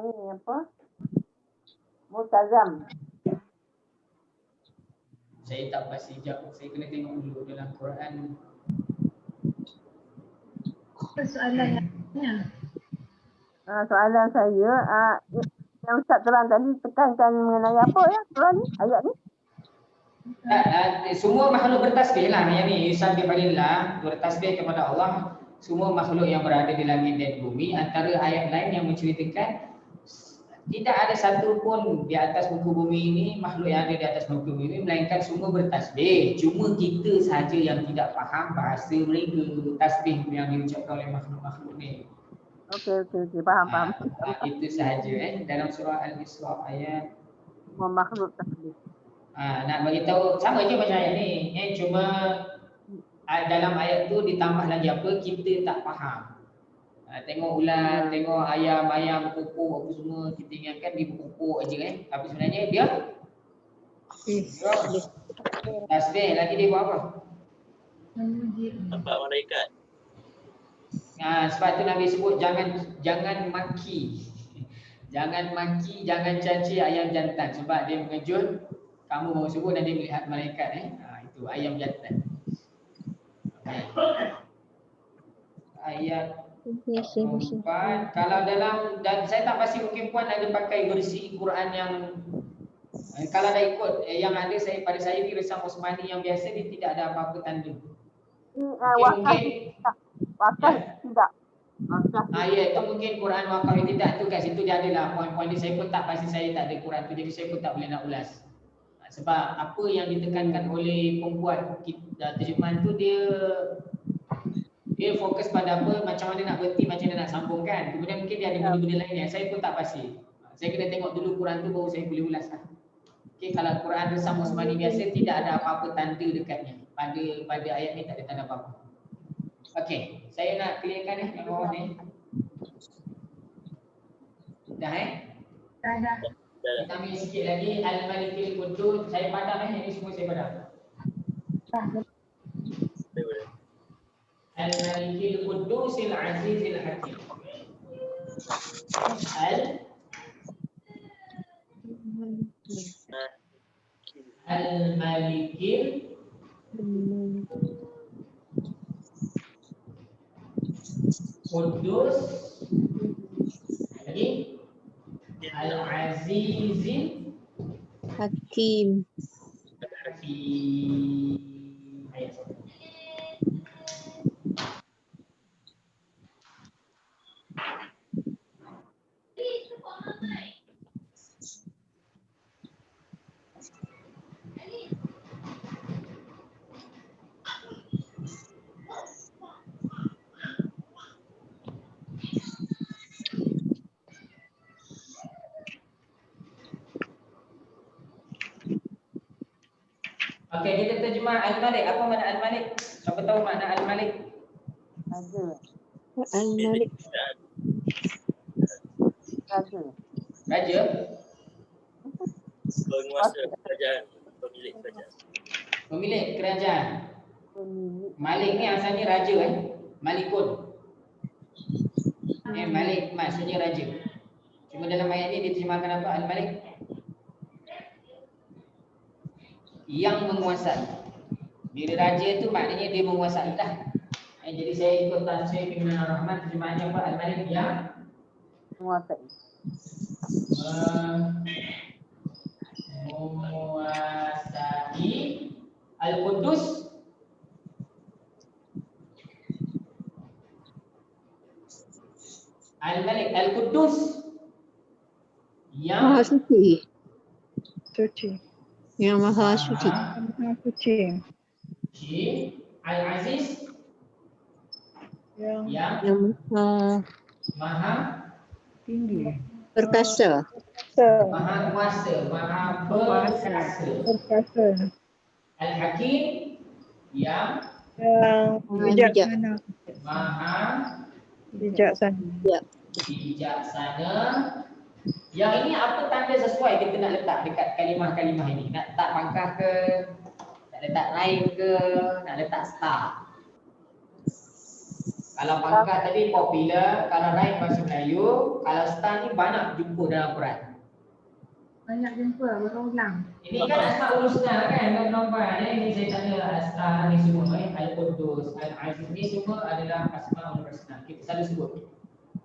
ni apa? Multazam. Saya tak pasti jawab. Saya kena tengok dulu dalam Quran. Apa soalan yang Soalan saya, yang Ustaz terang tadi tekankan mengenai apa ya Quran ni, ayat ni? Semua makhluk bertasbih lah yang ni. Yusabbihulillah, bertasbih kepada Allah. Semua makhluk yang berada di langit dan bumi. Antara ayat lain yang menceritakan tidak ada satu pun di atas muka bumi ini, makhluk yang ada di atas muka bumi ini, melainkan semua bertasbih. Cuma kita sahaja yang tidak faham bahasa mereka, tasbih yang diucapkan oleh makhluk-makhluk ni. Okey, faham. Itu sahaja dalam surah Al-Isra ayat. Semua makhluk tasbih. Nak bagi tahu sama je macam ayat ni. Cuma dalam ayat tu ditambah lagi apa, kita tak faham. Tengok ular, tengok ayam berkokok apa semua, kita ingatkan dia berkokok aja tapi sebenarnya dia tasbih. Lagi dia buat apa? Nampak malaikat. Sebab tu Nabi sebut jangan maki. Jangan maki, jangan caci ayam jantan sebab dia mengejut. Kamu baru sebut dan dia melihat malaikat itu ayam jantan. Ayat 4. Kalau dalam, dan saya tak pasti mungkin puan ada pakai versi Quran yang kalau dah ikut yang ada pada saya di Resam Osmani yang biasa, dia tidak ada apa-apa tanda. Mungkin Wakaf tidak. Ya itu mungkin Quran wakaf tidak tu kat situ dia adalah poin-poin dia. Saya pun tak pasti, saya tak ada Quran tu, jadi saya pun tak boleh nak ulas. Sebab apa yang ditekankan oleh pembuat terjemahan tu, dia fokus pada apa, macam mana nak berhenti, macam mana nak sambungkan. Kemudian mungkin dia ada benda-benda lain yang saya pun tak pasti. Saya kena tengok dulu Quran tu baru saya boleh ulas lah. Okey, kalau Quran Resam Osmani biasa tidak ada apa-apa tanda dekatnya. Pada ayat ni tak ada tanda apa-apa. Okey, saya nak clearkan yang bawah ni. Dah Dah. Kita ambil sikit lagi Al-Malikil Quddus. Saya padam ini semua saya padam. Al-Malikil Quddusil Azizil Hakim. Al-Malikil Quddus lagi Al-Azizil Hakim. Ayat. Okey, kita terjemah Al-Malik. Apa makna Al-Malik? Siapa tahu makna Al-Malik? Al-Malik. Raja? Penguasa kerajaan, pemilik kerajaan. Pemilik kerajaan. Malik ni asalnya raja Malikun. Malik maksudnya raja. Cuma dalam ayat ni diterjemahkan apa? Al-Malik yang menguasai. Bila raja tu maknanya dia menguasai lah. Jadi saya ikut Tansyir bin Rahman, terjemahannya apa? Al-Malik yang Menguasai. menguasai. Al-Qudus Al-Malik, Al-Qudus yang Maha suci. Suci. Yang maha suci. Maha suci. Al-Aziz Yang yang Yang maha maha tinggi. perkasa. maha kuasa, maha perkasa. Perkasa. Al-Hakim yang Yang bijaksana. maha Bijaksana. bijaksana. Yang ini apa tanda sesuai kita nak letak dekat kalimah-kalimah ini? Nak letak pangkah ke? Nak letak lain ke? Nak letak star? Kalau pangkah tadi popular, kalau lain bahasa Melayu, kalau star ni banyak jumpa dalam Quran. Banyak jumpa, berulang. Ini kan Asmaul Husna kan, tuan-tuan. Ini saya tanya Astar ni semua, Al-Qudus, Al-Aziz ni semua adalah Asmaul Husna. Kita selalu sebut.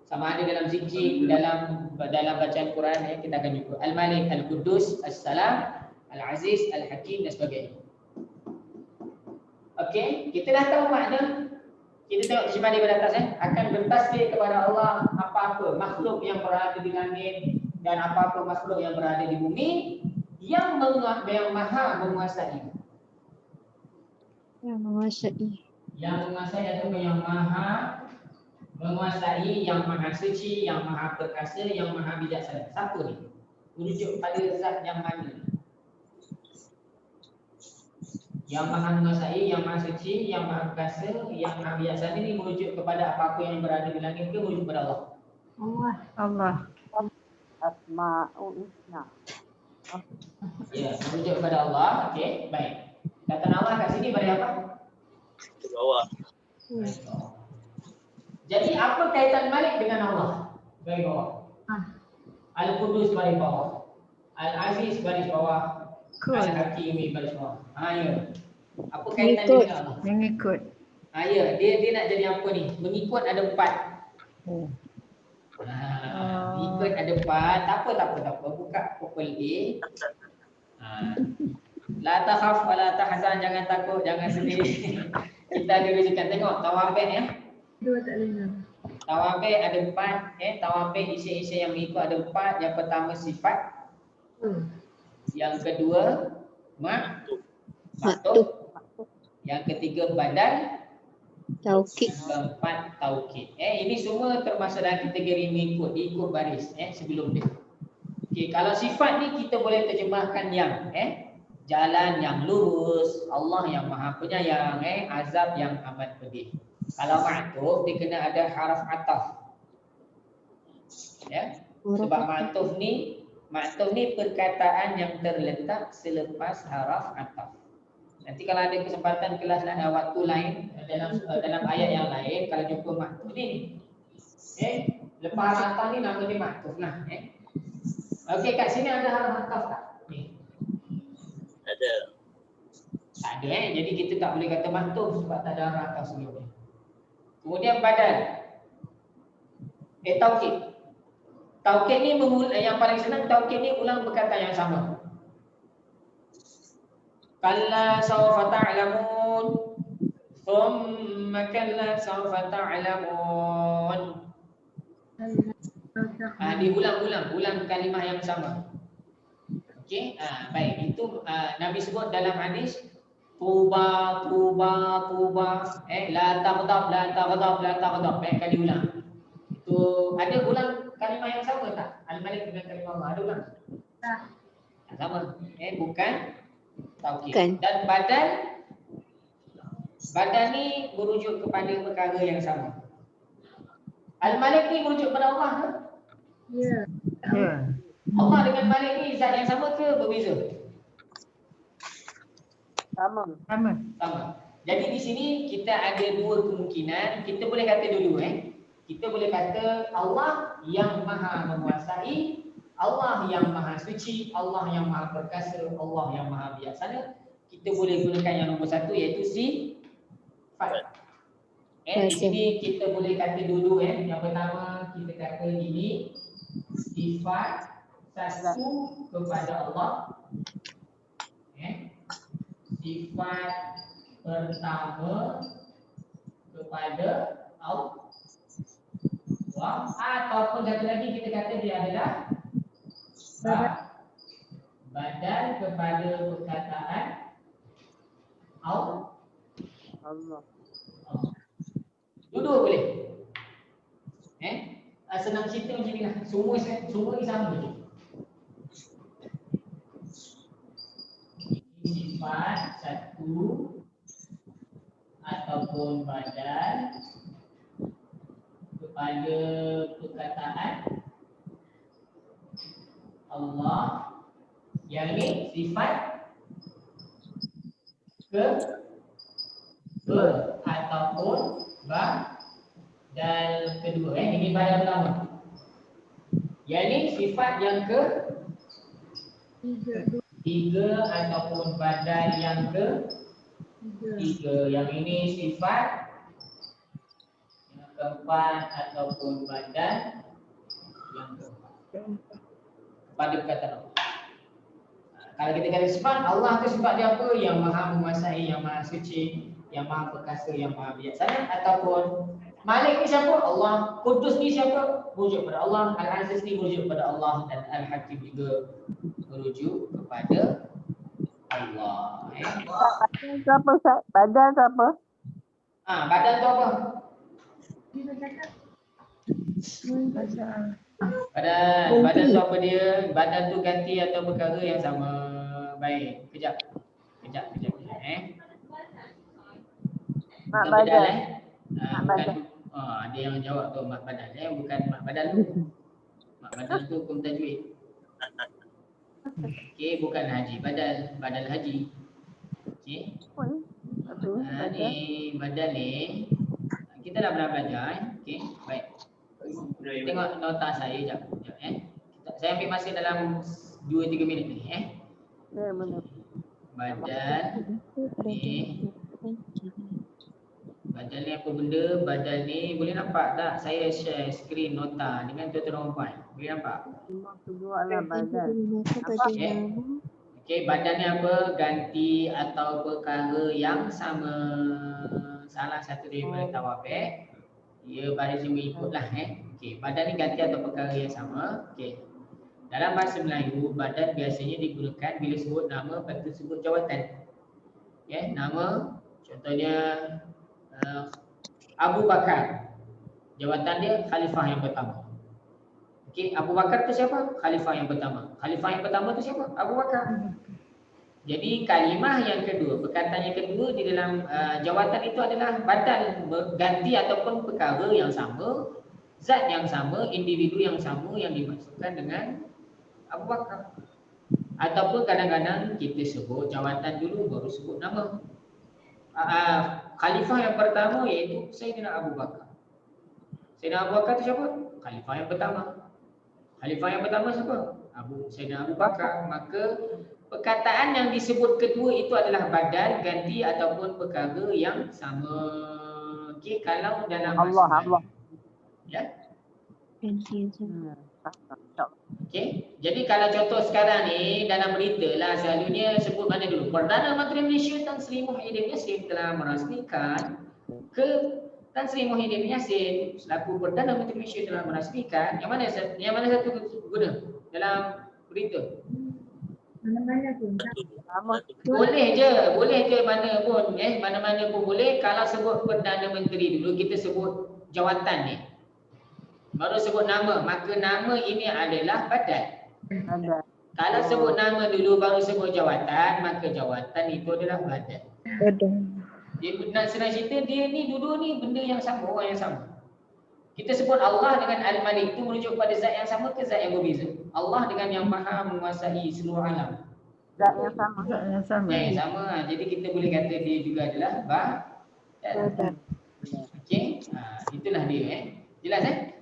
Sama ada dalam zikir, dalam bacaan Quran, kita akan jumpa Al-Malik, Al-Qudus, As-Salam, Al-Aziz, Al-Hakim dan sebagainya. Okey, kita dah tahu makna. Kita tengok terjemahan di atas akan bertasbih kepada Allah apa-apa makhluk yang berada di langit dan apa-apa makhluk yang berada di bumi yang maha menguasai. Yang menguasai. Yang menguasai ataupun yang maha menguasai, yang maha suci, yang maha perkasa, yang maha bijaksana. Siapa ni? Merujuk pada zat yang mana? Yang maha menguasai, yang maha suci, yang maha perkasa, yang maha bijaksana ni merujuk kepada apa-apa yang berada di langit ke merujuk kepada Allah? Allah. Allah. Asma'ul Husna. Ya, merujuk kepada Allah. Okey, baik. Kata nama kat sini pada apa? Ke bawah. Jadi apa kaitan Malik dengan Allah? Baris bawah. Al-Qudus baris bawah. Al-Aziz baris bawah. Al-Hakim baris bawah. Ya. Apa kaitan dia dengan Allah? Mengikut. Ya, dia nak jadi apa ni? Mengikut ada 4. Oh. Mengikut ada 4. Tak apa. Buka pukul A. La takhaf wa la tahzan, jangan takut, jangan sedih. Kita ada rujukan, tengok Tawabin ya. Dua tak lena. Tawabin ada 4, Tawabin isi-isi yang mengikut ada 4. Yang pertama sifat. Yang kedua maktub. Yang ketiga badal. Taukid. Keempat taukid. Ini semua termasuk dalam kategori mengikut, ikut baris sebelum dia. Okey, kalau sifat ni kita boleh terjemahkan yang jalan yang lurus, Allah yang Maha Penyayang, azab yang amat pedih. Kalau maktuf dia kena ada haraf ataf. Ya. Sebab maktuf ni perkataan yang terletak selepas haraf ataf. Nanti kalau ada kesempatan kelas waktu lain dalam ayat yang lain, kalau jumpa maktuf ni lepas ataf ni nama dia maktuf lah. Okey, kat sini ada haraf ataf tak? Ni. Ada. Tak ada jadi kita tak boleh kata maktuf sebab tak ada haraf ataf sebelum ni. Kemudian badal. Taukid. Taukid ni yang paling senang, taukid ni ulang perkataan yang sama. Kalla sawfa ta'lamun, thumma kalla sawfa ta'lamun. Diulang kalimah yang sama. Okey, baik. Itu Nabi sebut dalam hadis tuba. La taghdab. Kali ulang. Itu ada ulang kalimah yang sama tak? Al-Malik dengan kalimah Allah ada ulang? Tak. Sama. Bukan taukid. Dan badan ni merujuk kepada perkara yang sama. Al-Malik ni merujuk kepada Allah ke? Ya. Allah dengan Malik ni zat yang sama ke berbeza? Sama. Jadi di sini kita ada dua kemungkinan. Kita boleh kata dulu kita boleh kata Allah yang maha menguasai, Allah yang maha suci, Allah yang maha perkasa, Allah yang maha bijaksana. Kita boleh gunakan yang nombor 1 iaitu sifat. Di sini kita boleh kata dulu Yang pertama kita kata ini sifat satu kepada Allah. Sifat pertama kepada Allah. Ataupun satu lagi kita kata dia adalah badal kepada perkataan Allah. Dua-dua boleh. Senang cerita macam ni lah. Semua ni sama je. Sifat satu ataupun badal kepada perkataan Allah. Yang ni sifat ataupun badal kedua. Ini badal pertama. Yang ni sifat yang tiga ataupun badal yang tiga. Yang ini sifat yang keempat ataupun badal yang keempat pada perkataan Allah. Kalau kita kata sifat Allah tu sifat dia apa? Yang maha menguasai, yang maha suci, yang maha perkasa, yang maha bijaksana. Ataupun Malik ni siapa? Allah. Kudus ni siapa? Merujuk kepada Allah. Al-Aziz ni merujuk kepada Allah. Dan Al-Hakim juga merujuk kepada Allah. Badan tu apa Ustaz? Badan tu apa? Badan tu apa? Badan tu apa dia? Badan tu ganti atau perkara yang sama. Baik, kejap. Mak badan. Ada yang jawab tu mak badan bukan mak badan tu. Mak badan tu hukum tajwid. Okey, bukan haji, badal haji. Okey. Ni badan ni kita dah pernah belajar Okey, baik. Tengok nota saya jap. Saya ambil masa dalam 2-3 minit ni Ya, benar. Badan ni apa benda? Badan ni boleh nampak tak? Saya share skrin nota dengan tuan-tuan perempuan. Boleh nampak? Badan. Okey, badan ni apa? Ganti atau perkara yang sama. Salah satu daripada tawabek. Ya, baris mengikutlah Okey, badan ni ganti atau perkara yang sama. Okey. Dalam bahasa Melayu, badan biasanya digunakan bila sebut nama, lepas tu sebut jawatan. Nama contohnya Abu Bakar. Jawatan dia khalifah yang pertama. Okey, Abu Bakar tu siapa? Khalifah yang pertama. Khalifah yang pertama tu siapa? Abu Bakar. Jadi kalimah yang kedua, perkataan yang kedua di dalam jawatan itu adalah badal, ganti ataupun perkara yang sama, zat yang sama, individu yang sama yang dimasukkan dengan Abu Bakar. Ataupun kadang-kadang kita sebut jawatan dulu baru sebut nama. Khalifah yang pertama iaitu Sayyidina Abu Bakar. Sayyidina Abu Bakar tu siapa? Khalifah yang pertama. Khalifah yang pertama siapa? Sayyidina Abu Bakar. Maka perkataan yang disebut kedua itu adalah badal, ganti ataupun perkara yang sama. Okey, kalau dalam Allah. Ya. Ganti sama. Okey. Jadi kalau contoh sekarang ni dalam berita lah selalunya sebut mana dulu? Perdana Menteri Malaysia Tan Sri Muhyiddin Yassin telah merasmikan Tan Sri Muhyiddin Yassin selaku Perdana Menteri Malaysia telah merasmikan. Yang mana satu guna dalam berita? Mana-mana pun. Boleh je mana pun mana-mana pun boleh. Kalau sebut Perdana Menteri dulu kita sebut jawatan ni. Baru sebut nama, maka nama ini adalah badal. Kalau sebut nama dulu baru sebut jawatan, maka jawatan itu adalah badal. Dia nak senang cerita, dia ni dua-dua ni benda yang sama, orang yang sama. Kita sebut Allah dengan Al-Malik itu merujuk pada zat yang sama ke zat yang berbeza? Allah dengan yang maha menguasai seluruh alam. Zat yang sama. Yang sama. Jadi kita boleh kata dia juga adalah badal. Okey, itulah dia Jelas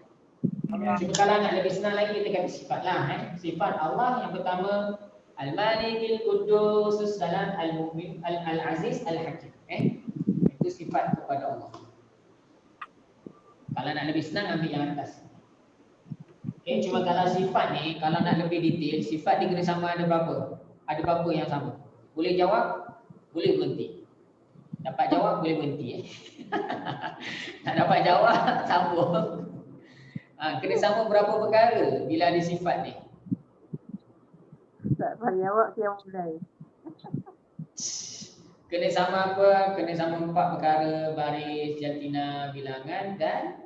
Cuba kalau nak lebih senang lagi kita kata sifat lah Sifat Allah yang pertama Al-Malikil Qudus Salam Al-Mu'min Al-Aziz Al-Hakim Itu sifat kepada Allah. Kalau nak lebih senang ambil yang atas. Okay, cuma kalau sifat ni, kalau nak lebih detail, sifat dia kena sama ada berapa? Ada berapa yang sama? Boleh jawab, boleh berhenti. Dapat jawab, boleh berhenti. Tak dapat jawab, sambung. Kena sama berapa perkara bila ada sifat ni? Tak payah jawab, saya mulai. Kena sama apa? Kena sama 4 perkara: baris, jantina, bilangan dan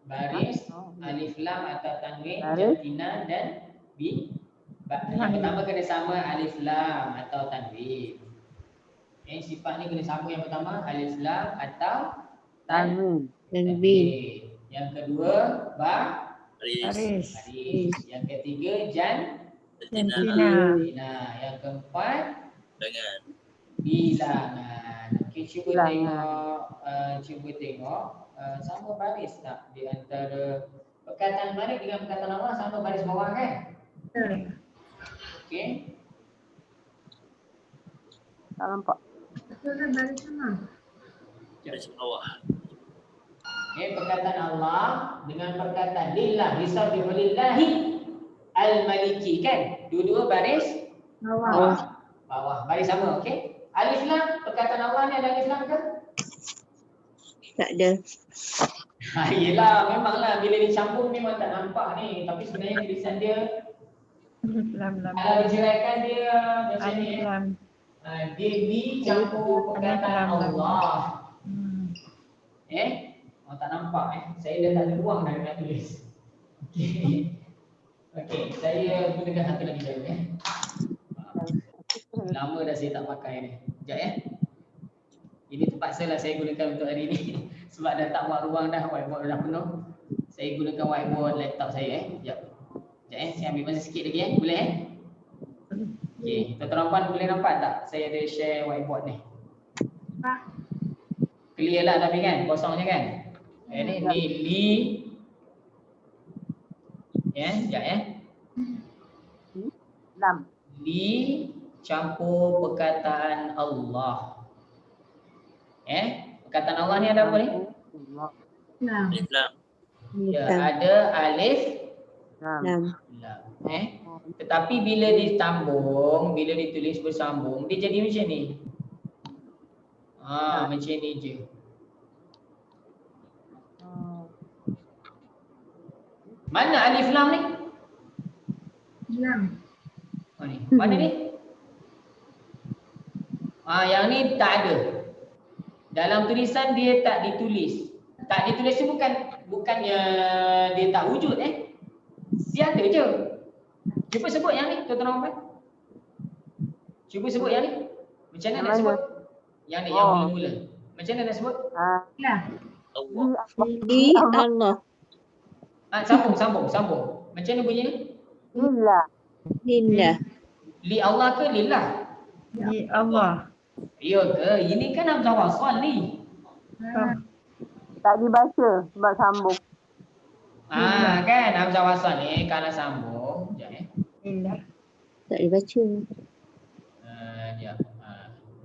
baris, alif lam atau tanwin, jantina dan yang pertama kena sama alif lam atau tanwin. Sifat ni kena sama yang pertama alif lam atau tanwin. Yang kedua Baris. baris. Yang ketiga Jantina. Yang keempat Dengan. bilangan. Okey, cuba tengok sama baris tak di antara perkataan baris dengan perkataan Allah, sama baris bawah kan? Okey. Tak nampak. Betul kan baris sama? Baris bawah. Perkataan Allah dengan perkataan lillah, yusabbihu lillahi al-maliki kan? Dua-dua baris Bawah. bawah. Baris sama, okey? Alif lam, perkataan Allah ni ada alif lam ke? Tak ada. Yelah, memanglah bila dicampur memang tak nampak ni. Tapi sebenarnya tulisan dia, Lam. kalau diceraikan dia macam ni. Lam. Dia dicampur perkataan Allah. Tak nampak Saya dah tak ada ruang dah nak tulis. Okey, saya gunakan satu lagi saya Lama dah saya tak pakai ni. Sekejap Ini terpaksa lah saya gunakan untuk hari ni. Sebab dah tak muat ruang dah, whiteboard dah penuh. Saya gunakan whiteboard laptop saya Sekejap saya ambil masa sikit lagi boleh Okey, tuan-tuan puan boleh nampak tak? Saya ada share whiteboard ni. Clear lah tapi kan, kosong je kan? Ni li. Sekejap Lam. Li campur perkataan Allah. Perkataan Allah ni ada apa ni? Lam. Alif lam. Ya, ada alif Lam. lam. Tetapi bila disambung, bila ditulis bersambung, dia jadi macam ni. Macam ni je. Mana alif lam ni? Lam. Ni. Mana ni? Yang ni tak ada. Dalam tulisan dia tak ditulis. Tak ditulis tu bukannya dia tak wujud Dia ada je. Cuba sebut yang ni, tuan-tuan puan. Cuba sebut yang ni. Macam mana nak sebut? Yang ni, yang mula-mula. Macam mana nak sebut? Lam. Allah. Di Allah. Sambung. Macam mana bunyi ni? Lillah. Lillah. Li Allah ke lillah? Di Allah. Ya ke? Ini kan hamzah wasal ni. Tak dibaca sebab sambung. Kan hamzah wasal ni kalau sambung. Sekejap Lillah. Tak dibaca. Sekejap.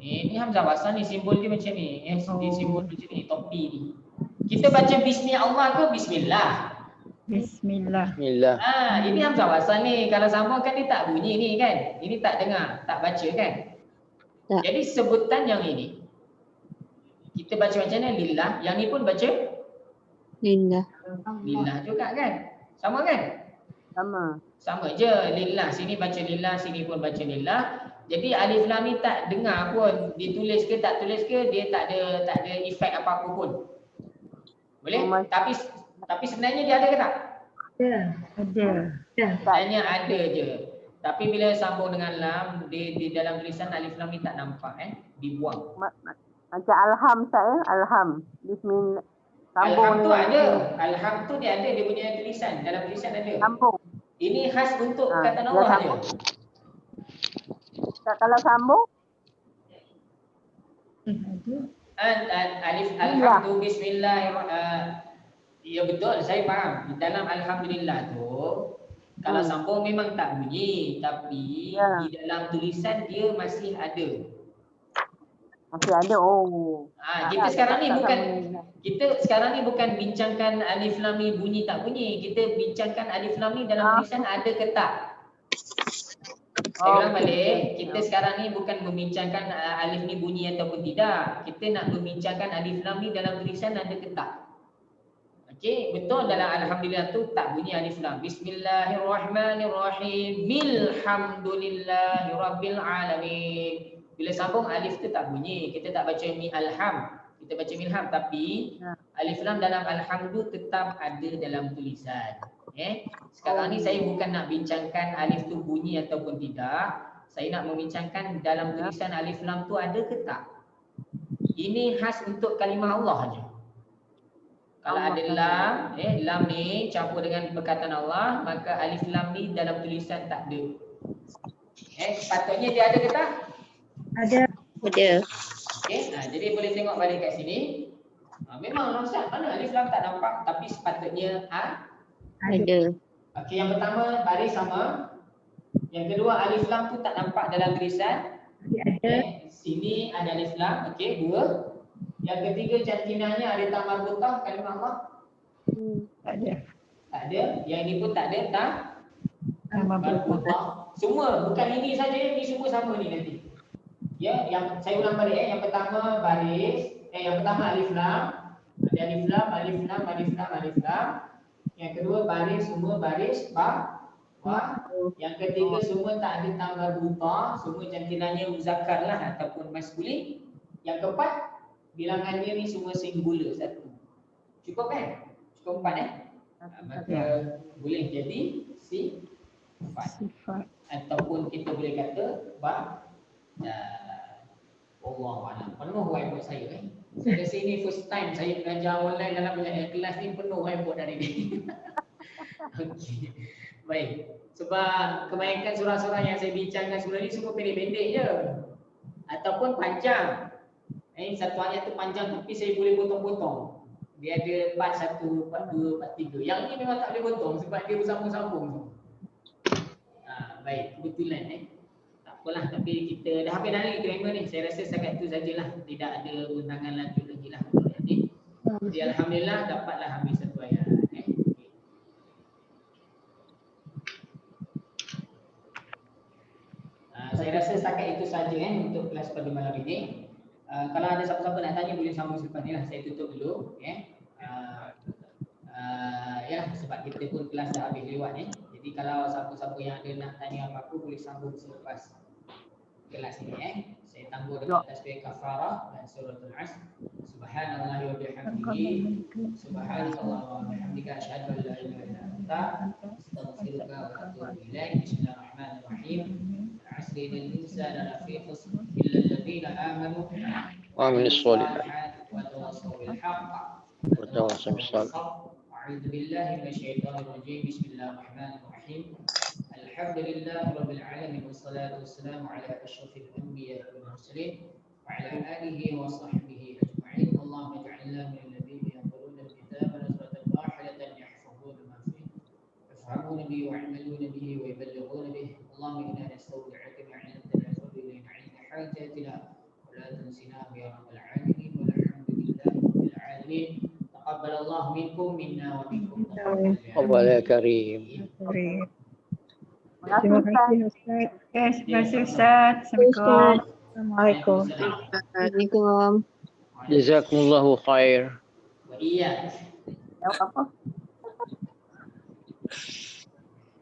Ni hamzah wasal ni, simbol dia macam ni. Dia simbol macam ni, topi ni. Kita baca bismillah Allah ke bismillah? Bismillah. Bismillah. Ini hamzah wasal ni. Kalau sambung kan dia tak bunyi ni kan. Ini tak dengar, tak baca kan. Tak. Jadi sebutan yang ini kita baca macam mana? Lillah. Yang ni pun baca Lillah. lillah juga kan? Sama kan? Sama je. Lillah. Sini baca lillah, sini pun baca lillah. Jadi alif lam ni tak dengar pun. Ditulis ke tak tulis ke, dia tak ada efek apa-apa pun. Boleh? Tapi sebenarnya dia ada ke tak? Ada. Sebenarnya ada je. Tapi bila sambung dengan lam, di dalam tulisan alif lam ni tak nampak dibuang. Macam alham saya, alham. Bismillah. Sambung Alham tu dengan ada. Alham tu dia ada, dia punya tulisan. Dalam tulisan ada. sambung. Ini khas untuk perkataan dia Allah je. sambung. Tak, kalau sambung, Alif alham tu bismillahirrahmanirrahim. Ya betul, saya faham. Dalam alhamdulillah tu kalau sambung memang tak bunyi, tapi di dalam tulisan dia masih ada. Masih ada. Oh. Kita sekarang ni bukan sama. kita sekarang ni bukan bincangkan alif lam mim bunyi tak bunyi. Kita bincangkan alif lam mim dalam tulisan ada ke tak. Saya ulang balik, kita sekarang ni bukan membincangkan alif ni bunyi ataupun tidak. Kita nak membincangkan alif lam ni dalam tulisan ada ke tak. Okey, betul dalam alhamdulillah tu tak bunyi alif lam. Bismillahirrahmanirrahim. Bilhamdulillahirabbil alamin. Bila sambung alif tu tak bunyi. Kita tak baca mi alham. Kita baca milham, tapi alif lam dalam alhamdu tetap ada dalam tulisan. Sekarang ni saya bukan nak bincangkan alif tu bunyi ataupun tidak. Saya nak membincangkan dalam tulisan alif lam tu ada ke tak. Ini khas untuk kalimah Allah saja. Kalau ada lam, lam ni campur dengan perkataan Allah, maka alif lam ni dalam tulisan tak ada. Sepatutnya dia ada ke tak? Ada. Okey, jadi boleh tengok balik kat sini. Memang Ustaz, mana alif lam tak nampak, tapi sepatutnya Ada. Okey, yang pertama baris sama. Yang kedua alif lam tu tak nampak dalam tulisan. Sini ada alif lam, okey, 2. Yang ketiga jantinanya ada tambah butah kalimah Allah. Tak ada. Tak ada. Yang ini pun tak ada Tambah butah. Semua, bukan ini saja, ini semua sama ni nanti. Ya, yang saya ulang balik yang pertama baris, yang pertama alif lam, ada alif lam, alif lam, alif lam, alif lam. Yang kedua baris semua baris ba. Yang ketiga semua tak ada tambah buta, semua jantinanya muzakkar lah ataupun maskulin. Yang keempat bilangannya ni semua singular satu. Cukup kan? Cukup 4 maka boleh jadi sifat. Ataupun kita boleh kata ba. Allahuakbar. Penuh whiteboard saya Saya rasa ini first time saya belajar online dalam kelas ni penuh whiteboard hari ni. Okey. Baik. Sebab kebanyakan surah-surah yang saya bincangkan sebelum ni semua pendek-pendek je. Ataupun panjang. Satu ayat tu panjang tapi saya boleh potong-potong. Dia ada part 1, part 2, part 3. Yang ni memang tak boleh potong sebab dia bersambung-sambung. Baik, kebetulan tak apalah, tapi kita dah habis dah ni grammar ni. Saya rasa setakat tu sajalah. Tidak ada undangan lanjut lagi lah untuk ayat ni. Jadi alhamdulillah dapatlah habis satu ayat. Saya rasa setakat itu saja untuk kelas pada malam ini. Kalau ada siapa-siapa nak tanya boleh sambung selepas ni lah. Saya tutup dulu. Sebab kita pun kelas dah habis lewat ni. Jadi kalau siapa-siapa yang ada nak tanya apa-apa boleh sambung selepas kelas ini. Saya tangguh dengan tasbih kafarah dan suratul Asr. Subhanallahi wa bihamdihi. Subhanallah wa bihamdika asyhadu an la ilaha illa anta astaghfiruka wa atubu ilaik. Bismillahirrahmanirrahim. Asr innal insana lafi khusr illa alladhina amanu Wa amilus sholihat. wa tawassaw bil haqq Wa tawassaw bis sabr. أعوذ بالله من الشيطان الرجيم بسم الله الرحمن الرحيم الحمد لله رب العالمين والصلاة والسلام على أشرف الأنبياء والمرسلين وعلى آله وصحبه أجمعين اللهم اجعلنا من الذين يقرؤون الكتاب نظرة واحدة يحفظون ما فيه يفهمون به ويعملون به ويبلغون به اللهم إنا نستودعك ما علمتنا فضل إلينا عند حاجاتنا ولا تنسنا يا رب العالمين والحمد لله رب العالمين تقبل الله منكم منا ومنكم Allah ya Karim. Terima kasih Ustaz. Terima kasih Ustaz. Assalamualaikum. Assalamualaikum. Waalaikumsalam. Jazakumullahu khair. Iya. Apa?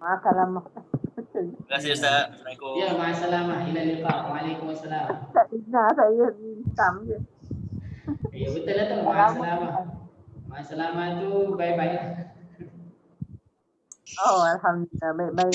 Assalamualaikum. Terima kasih Ustaz. Assalamualaikum. Ya, ma'assalamah. Ila liqa. Waalaikumsalam. Tak dengar saya hitam je. Ya, betul lah tu. Ma'assalamah. Ma'assalamah tu bye-bye. Oh, alhamdulillah. Baik-baik.